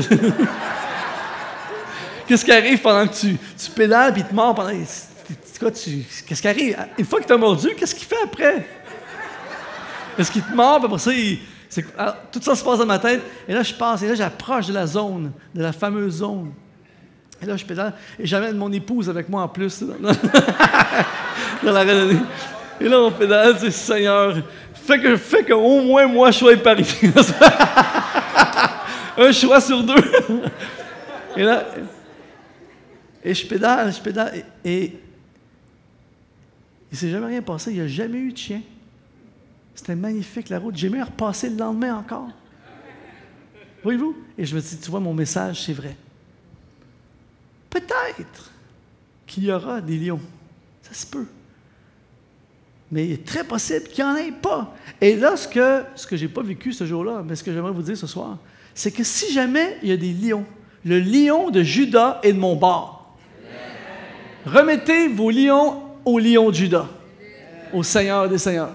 Speaker 3: Qu'est-ce qui arrive pendant que tu pédales puis il te mord pendant... Qu'est-ce qui arrive? Une fois qu'il t'a mordu, qu'est-ce qu'il fait après? Est-ce qu'il te mord, puis après ça, tout ça se passe dans ma tête. Et là, je passe, et là, j'approche de la zone, de la fameuse zone. Et là, je pédale, et j'amène mon épouse avec moi en plus, dans la randonnée. Et là, on pédale, tu sais, Seigneur, fait qu'au moins, moi, je sois épargné. Un choix sur deux. Et là, et je pédale, et il ne s'est jamais rien passé, il n'y a jamais eu de chien. C'était magnifique, la route. J'ai même repassé le lendemain encore. Voyez-vous? Et je me dis, tu vois, mon message, c'est vrai. Peut-être qu'il y aura des lions. Ça se peut. Mais il est très possible qu'il n'y en ait pas. Et là, ce que je n'ai pas vécu ce jour-là, mais ce que j'aimerais vous dire ce soir, c'est que si jamais il y a des lions, le lion de Juda est de mon bord. Remettez vos lions au lion de Juda, au Seigneur des Seigneurs.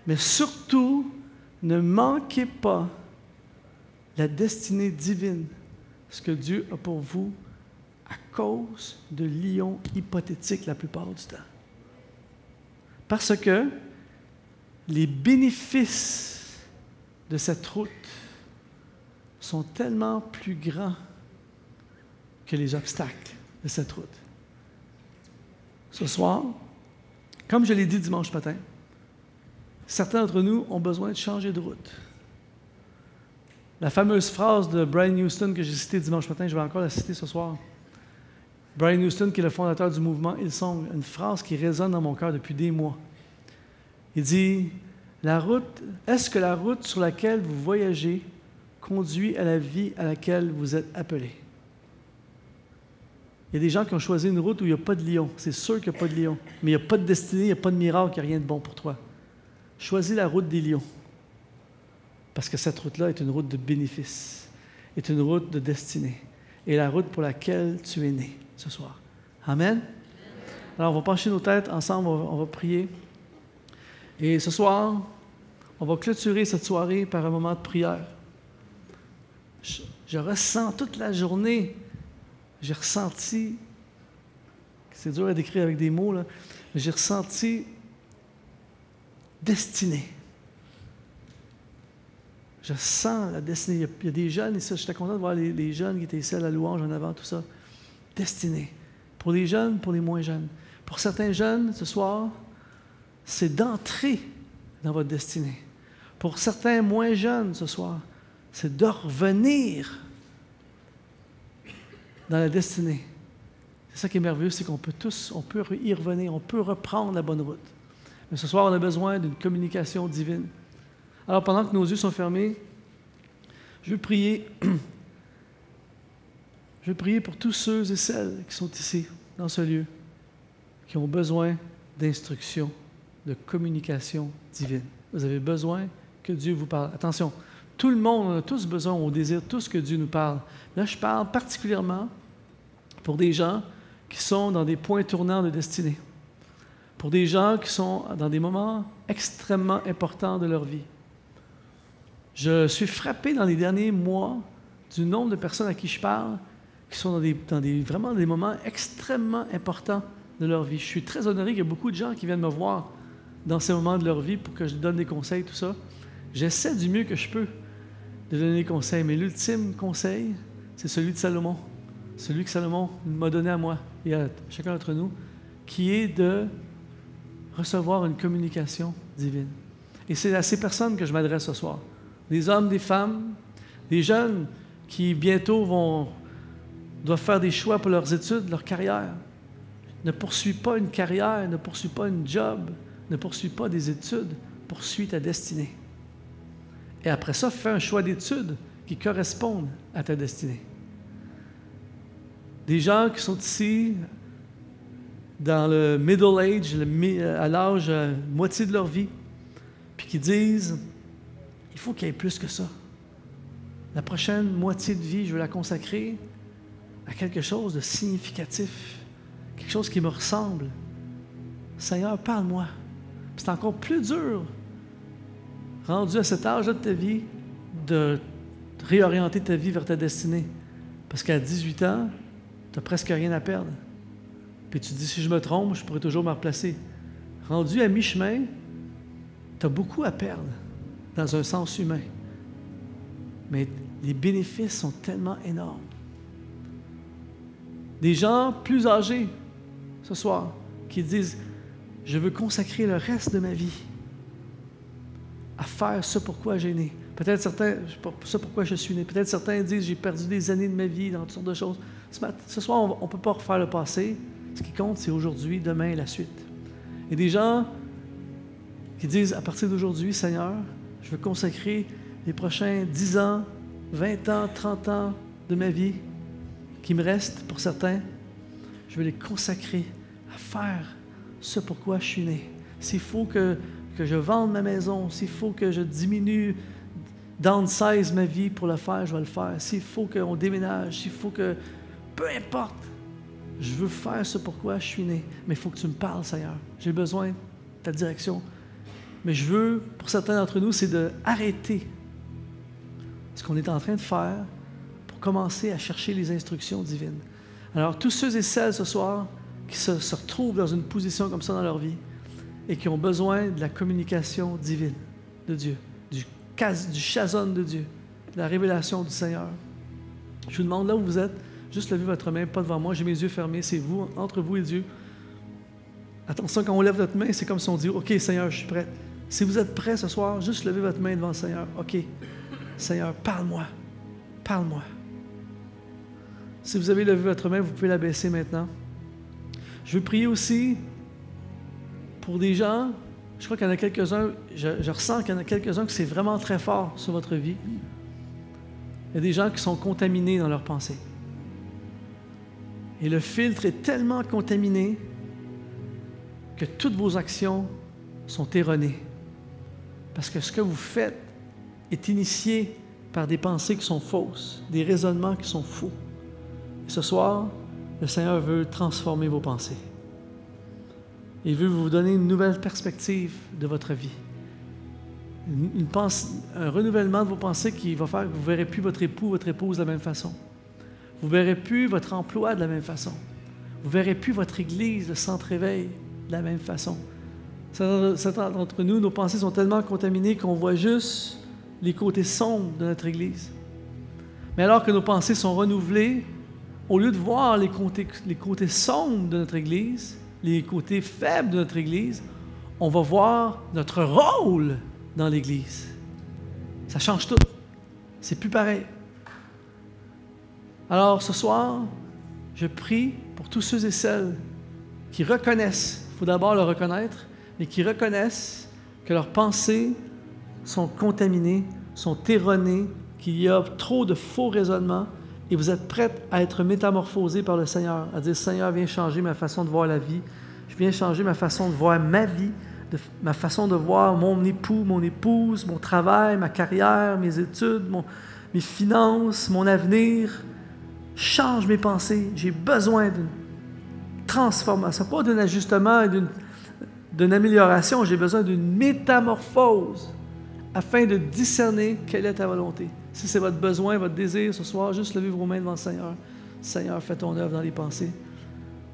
Speaker 3: Mais surtout, ne manquez pas la destinée divine, ce que Dieu a pour vous à cause de lions hypothétiques la plupart du temps. Parce que les bénéfices de cette route sont tellement plus grands que les obstacles de cette route. Ce soir, comme je l'ai dit dimanche matin, certains d'entre nous ont besoin de changer de route. La fameuse phrase de Brian Houston que j'ai citée dimanche matin, je vais encore la citer ce soir. Brian Houston, qui est le fondateur du mouvement Hillsong, une phrase qui résonne dans mon cœur depuis des mois. Il dit, est-ce que la route sur laquelle vous voyagez conduit à la vie à laquelle vous êtes appelé? Il y a des gens qui ont choisi une route où il n'y a pas de lion. C'est sûr qu'il n'y a pas de lion. Mais il n'y a pas de destinée, il n'y a pas de miracle, il n'y a rien de bon pour toi. Choisis la route des lions. Parce que cette route-là est une route de bénéfice, est une route de destinée, et la route pour laquelle tu es né ce soir. Amen? Alors, on va pencher nos têtes ensemble, on va prier. Et ce soir, on va clôturer cette soirée par un moment de prière. Je ressens toute la journée, j'ai ressenti, c'est dur à décrire avec des mots, là, mais j'ai ressenti destinée. Je sens la destinée. Il y a des jeunes ici, j'étais content de voir les jeunes qui étaient ici à la louange en avant, tout ça. Destinée. Pour les jeunes, pour les moins jeunes. Pour certains jeunes, ce soir, c'est d'entrer dans votre destinée. Pour certains moins jeunes, ce soir, c'est de revenir dans la destinée. C'est ça qui est merveilleux, c'est qu'on peut y revenir, on peut reprendre la bonne route. Mais ce soir, on a besoin d'une communication divine. Alors, pendant que nos yeux sont fermés, je veux prier. Je veux prier pour tous ceux et celles qui sont ici, dans ce lieu, qui ont besoin d'instruction, de communication divine. Vous avez besoin que Dieu vous parle. Attention, tout le monde, on a tous besoin, on désire tous que Dieu nous parle. Là, je parle particulièrement pour des gens qui sont dans des points tournants de destinée, pour des gens qui sont dans des moments extrêmement importants de leur vie. Je suis frappé dans les derniers mois du nombre de personnes à qui je parle qui sont vraiment des moments extrêmement importants de leur vie. Je suis très honoré qu'il y a beaucoup de gens qui viennent me voir dans ces moments de leur vie pour que je donne des conseils, tout ça. J'essaie du mieux que je peux de donner des conseils, mais l'ultime conseil, c'est celui de Salomon. Celui que Salomon m'a donné à moi et à chacun d'entre nous, qui est de recevoir une communication divine. Et c'est à ces personnes que je m'adresse ce soir. Des hommes, des femmes, des jeunes qui bientôt doivent faire des choix pour leurs études, leur carrière. Ne poursuis pas une carrière, ne poursuis pas une job, ne poursuis pas des études, poursuis ta destinée. Et après ça, fais un choix d'études qui correspondent à ta destinée. Des gens qui sont ici dans le middle age, à l'âge moitié de leur vie, puis qui disent, il faut qu'il y ait plus que ça. La prochaine moitié de vie, je veux la consacrer à quelque chose de significatif, quelque chose qui me ressemble. Seigneur, parle-moi. Puis c'est encore plus dur, rendu à cet âge-là de ta vie, de réorienter ta vie vers ta destinée. Parce qu'à 18 ans, tu n'as presque rien à perdre. Puis tu te dis, si je me trompe, je pourrais toujours me replacer. Rendu à mi-chemin, tu as beaucoup à perdre dans un sens humain. Mais les bénéfices sont tellement énormes. Des gens plus âgés, ce soir, qui disent, je veux consacrer le reste de ma vie à faire ce pourquoi j'ai né. Peut-être certains, ce pourquoi je suis né. Peut-être certains disent, j'ai perdu des années de ma vie dans toutes sortes de choses. Ce soir, on ne peut pas refaire le passé. Ce qui compte, c'est aujourd'hui, demain et la suite. Il y a des gens qui disent, à partir d'aujourd'hui, Seigneur, je veux consacrer les prochains 10 ans, 20 ans, 30 ans de ma vie qui me restent pour certains. Je veux les consacrer à faire ce pourquoi je suis né. S'il faut que je vende ma maison, s'il faut que je diminue, downsize ma vie pour le faire, je vais le faire. S'il faut qu'on déménage, s'il faut que... Peu importe. Je veux faire ce pourquoi je suis né. Mais il faut que tu me parles, Seigneur. J'ai besoin de ta direction. Mais je veux, pour certains d'entre nous, c'est d'arrêter ce qu'on est en train de faire pour commencer à chercher les instructions divines. Alors, tous ceux et celles ce soir qui se retrouvent dans une position comme ça dans leur vie et qui ont besoin de la communication divine de Dieu, du chazon de Dieu, de la révélation du Seigneur. Je vous demande là où vous êtes, juste levez votre main, pas devant moi, j'ai mes yeux fermés, c'est vous, entre vous et Dieu. Attention, quand on lève notre main, c'est comme si on dit, OK, Seigneur, je suis prêt. Si vous êtes prêt ce soir, juste levez votre main devant le Seigneur. OK, Seigneur, parle-moi, parle-moi. Si vous avez levé votre main, vous pouvez la baisser maintenant. Je veux prier aussi pour des gens, je crois qu'il y en a quelques-uns, je ressens qu'il y en a quelques-uns que c'est vraiment très fort sur votre vie. Il y a des gens qui sont contaminés dans leurs pensées. Et le filtre est tellement contaminé que toutes vos actions sont erronées. Parce que ce que vous faites est initié par des pensées qui sont fausses, des raisonnements qui sont faux. Et ce soir, le Seigneur veut transformer vos pensées. Il veut vous donner une nouvelle perspective de votre vie. Un renouvellement de vos pensées qui va faire que vous ne verrez plus votre époux, votre épouse de la même façon. Vous ne verrez plus votre emploi de la même façon. Vous ne verrez plus votre église, le centre éveil, de la même façon. Certains d'entre nous, nos pensées sont tellement contaminées qu'on voit juste les côtés sombres de notre église. Mais alors que nos pensées sont renouvelées, au lieu de voir les côtés sombres de notre église, les côtés faibles de notre église, on va voir notre rôle dans l'église. Ça change tout. C'est plus pareil. Alors, ce soir, je prie pour tous ceux et celles qui reconnaissent, il faut d'abord le reconnaître, mais qui reconnaissent que leurs pensées sont contaminées, sont erronées, qu'il y a trop de faux raisonnements, et vous êtes prêts à être métamorphosés par le Seigneur, à dire, Seigneur, viens changer ma façon de voir la vie, je viens changer ma façon de voir ma vie, ma façon de voir mon époux, mon épouse, mon travail, ma carrière, mes études, mes finances, mon avenir. Change mes pensées. J'ai besoin d'une transformation, pas d'un ajustement et d'une amélioration. J'ai besoin d'une métamorphose afin de discerner quelle est ta volonté. Si c'est votre besoin, votre désir ce soir, juste levez vos mains devant le Seigneur. Seigneur, fais ton œuvre dans les pensées.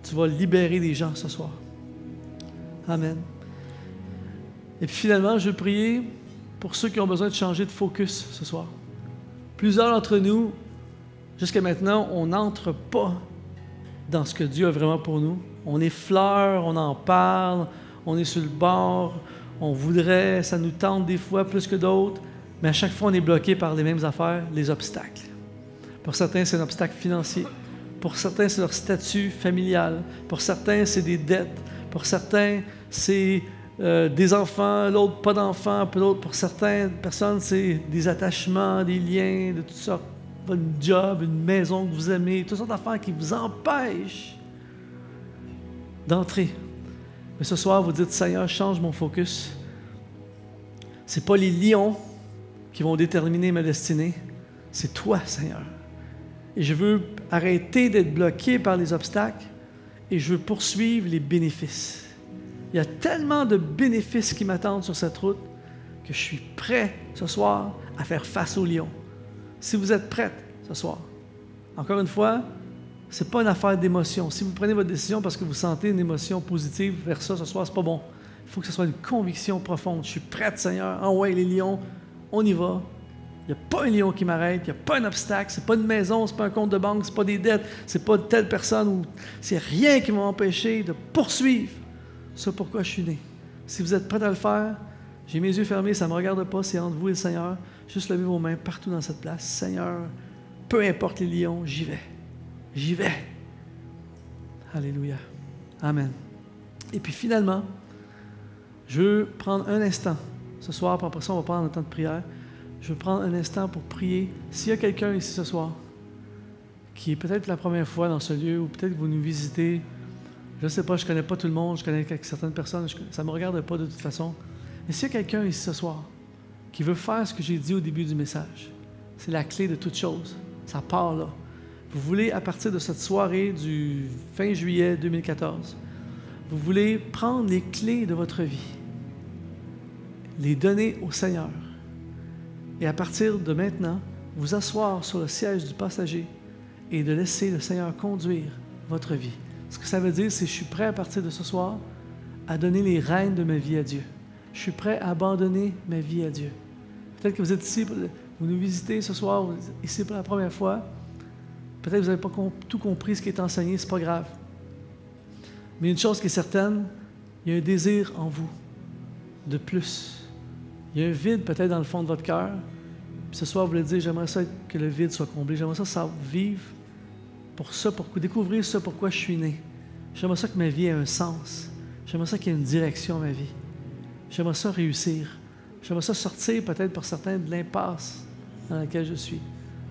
Speaker 3: Tu vas libérer des gens ce soir. Amen. Et puis finalement, je veux prier pour ceux qui ont besoin de changer de focus ce soir. Plusieurs d'entre nous, jusqu'à maintenant, on n'entre pas dans ce que Dieu a vraiment pour nous. On effleure, on en parle, on est sur le bord, on voudrait, ça nous tente des fois plus que d'autres, mais à chaque fois, on est bloqué par les mêmes affaires, les obstacles. Pour certains, c'est un obstacle financier. Pour certains, c'est leur statut familial. Pour certains, c'est des dettes. Pour certains, c'est des enfants, l'autre pas d'enfants. Pour certaines personnes, c'est des attachements, des liens de toutes sortes. Un job, une maison que vous aimez, toutes sortes d'affaires qui vous empêchent d'entrer. Mais ce soir, vous dites, Seigneur, change mon focus. Ce n'est pas les lions qui vont déterminer ma destinée. C'est toi, Seigneur. Et je veux arrêter d'être bloqué par les obstacles et je veux poursuivre les bénéfices. Il y a tellement de bénéfices qui m'attendent sur cette route que je suis prêt ce soir à faire face aux lions. Si vous êtes prête ce soir, encore une fois, Ce n'est pas une affaire d'émotion. Si vous prenez votre décision parce que vous sentez une émotion positive vers ça ce soir, ce n'est pas bon. Il faut que ce soit une conviction profonde. Je suis prête, Seigneur. Ah ouais, les lions, on y va. Il n'y a pas un lion qui m'arrête, il n'y a pas un obstacle, ce n'est pas une maison, ce n'est pas un compte de banque, ce n'est pas des dettes, ce n'est pas telle personne, ou c'est rien qui va m'empêcher de poursuivre ce pourquoi je suis né. Si vous êtes prêts à le faire, j'ai mes yeux fermés, ça ne me regarde pas, c'est entre vous et le Seigneur. Juste levez vos mains partout dans cette place. Seigneur, peu importe les lions, j'y vais. J'y vais. Alléluia. Amen. Et puis finalement, je veux prendre un instant ce soir, puis après ça, on va prendre un temps de prière. Je veux prendre un instant pour prier. S'il y a quelqu'un ici ce soir qui est peut-être la première fois dans ce lieu, ou peut-être que vous nous visitez, je ne sais pas, je ne connais pas tout le monde, je connais certaines personnes, ça ne me regarde pas de toute façon. Mais s'il y a quelqu'un ici ce soir qui veut faire ce que j'ai dit au début du message, c'est la clé de toute chose. Ça part là. Vous voulez, à partir de cette soirée du fin juillet 2014, vous voulez prendre les clés de votre vie, les donner au Seigneur, et à partir de maintenant, vous asseoir sur le siège du passager et de laisser le Seigneur conduire votre vie. Ce que ça veut dire, c'est que je suis prêt à partir de ce soir à donner les rênes de ma vie à Dieu. Je suis prêt à abandonner ma vie à Dieu. Peut-être que vous êtes ici, vous nous visitez ce soir, vous êtes ici pour la première fois. Peut-être que vous n'avez pas tout compris ce qui est enseigné, ce n'est pas grave. Mais une chose qui est certaine, il y a un désir en vous de plus. Il y a un vide peut-être dans le fond de votre cœur. Puis ce soir, vous voulez dire, j'aimerais ça que le vide soit comblé. J'aimerais ça vivre pour ça, pour découvrir ça, pourquoi je suis né. J'aimerais ça que ma vie ait un sens. J'aimerais ça qu'il y ait une direction à ma vie. J'aimerais ça réussir. J'aimerais ça sortir peut-être pour certains de l'impasse dans laquelle je suis.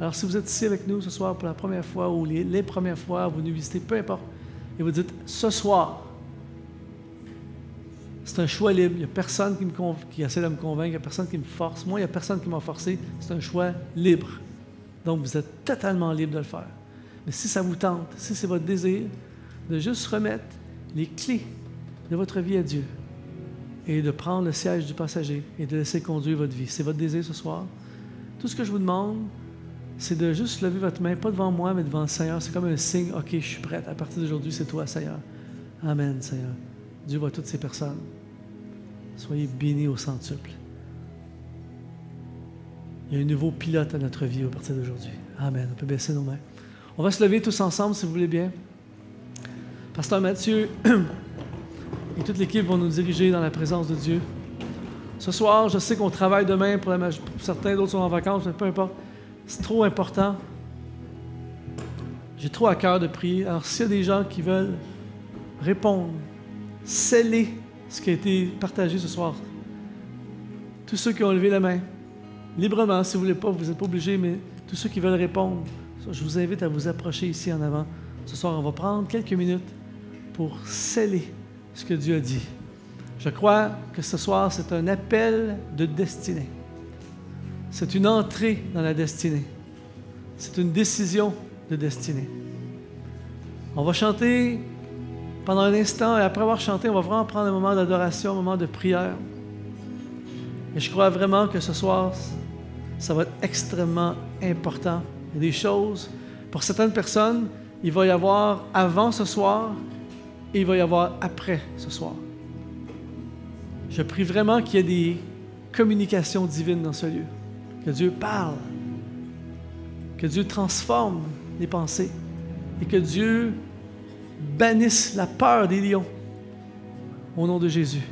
Speaker 3: Alors si vous êtes ici avec nous ce soir pour la première fois ou les premières fois, vous nous visitez, peu importe, et vous dites, ce soir, c'est un choix libre. Il n'y a personne qui essaie de me convaincre, il n'y a personne qui me force. Moi, il n'y a personne qui m'a forcé. C'est un choix libre. Donc, vous êtes totalement libre de le faire. Mais si ça vous tente, si c'est votre désir, de juste remettre les clés de votre vie à Dieu et de prendre le siège du passager et de laisser conduire votre vie. C'est votre désir ce soir. Tout ce que je vous demande, c'est de juste lever votre main, pas devant moi, mais devant le Seigneur. C'est comme un signe, OK, je suis prête. À partir d'aujourd'hui, c'est toi, Seigneur. Amen, Seigneur. Dieu voit toutes ces personnes. Soyez bénis au centuple. Il y a un nouveau pilote à notre vie à partir d'aujourd'hui. Amen. On peut baisser nos mains. On va se lever tous ensemble, si vous voulez bien. Pasteur Mathieu et toute l'équipe vont nous diriger dans la présence de Dieu. Ce soir, je sais qu'on travaille demain pour certains, d'autres sont en vacances, mais peu importe. C'est trop important. J'ai trop à cœur de prier. Alors, s'il y a des gens qui veulent répondre, sceller ce qui a été partagé ce soir. Tous ceux qui ont levé la main, librement, si vous ne voulez pas, vous n'êtes pas obligés, mais tous ceux qui veulent répondre, je vous invite à vous approcher ici en avant. Ce soir, on va prendre quelques minutes pour sceller ce que Dieu a dit. Je crois que ce soir, c'est un appel de destinée. C'est une entrée dans la destinée. C'est une décision de destinée. On va chanter pendant un instant, et après avoir chanté, on va vraiment prendre un moment d'adoration, un moment de prière. Et je crois vraiment que ce soir, ça va être extrêmement important. Il y a des choses, pour certaines personnes, il va y avoir avant ce soir et il va y avoir après ce soir. Je prie vraiment qu'il y ait des communications divines dans ce lieu. Que Dieu parle, que Dieu transforme les pensées et que Dieu bannisse la peur des lions au nom de Jésus.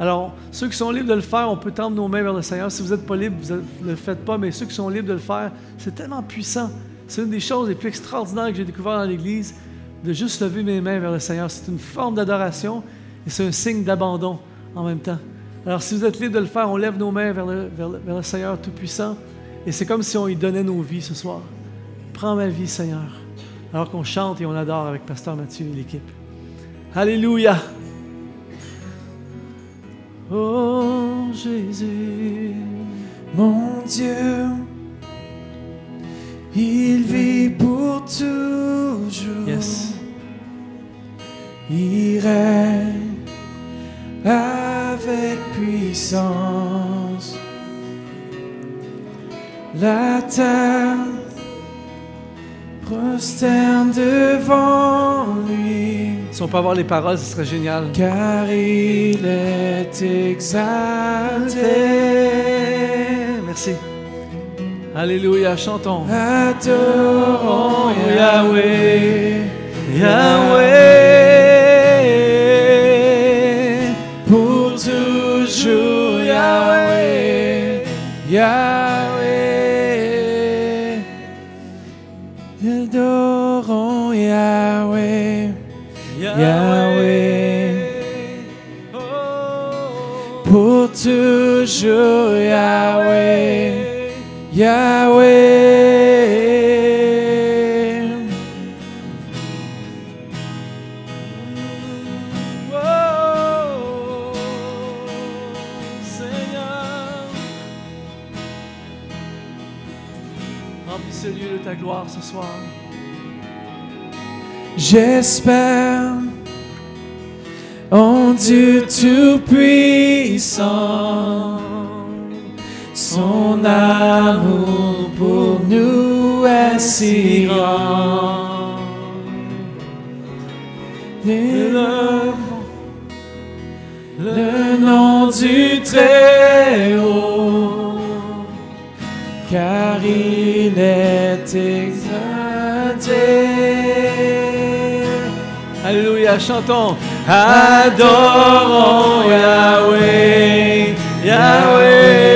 Speaker 3: Alors, ceux qui sont libres de le faire, on peut tendre nos mains vers le Seigneur. Si vous n'êtes pas libre, vous ne le faites pas, mais ceux qui sont libres de le faire, c'est tellement puissant. C'est une des choses les plus extraordinaires que j'ai découvert dans l'Église, de juste lever mes mains vers le Seigneur. C'est une forme d'adoration et c'est un signe d'abandon en même temps. Alors, si vous êtes libre de le faire, on lève nos mains vers le Seigneur Tout-Puissant et c'est comme si on lui donnait nos vies ce soir. Prends ma vie, Seigneur. Alors qu'on chante et on adore avec Pasteur Mathieu et l'équipe. Alléluia! Oh Jésus,
Speaker 1: Mon Dieu, il vit pour toujours.
Speaker 3: yes.
Speaker 1: Il règne avec puissance. La terre prosterne devant lui,
Speaker 3: Si on peut avoir les paroles, ce serait génial.
Speaker 1: car il est exalté.
Speaker 3: Merci. Alléluia, chantons.
Speaker 1: Adorons Yahweh,
Speaker 3: Yahweh,
Speaker 1: pour toujours Yahweh, Yahweh. Adorons Yahweh, Yahweh, pour toujours Yahweh, Yahweh.
Speaker 3: Oh, Seigneur, remplis ce lieu de ta gloire ce soir.
Speaker 1: J'espère en Dieu Tout-Puissant, son amour pour nous est si grand. Élève le nom du Très-Haut, car il est exalté.
Speaker 3: Alléluia, chantons.
Speaker 1: Adorons Yahweh, Yahweh.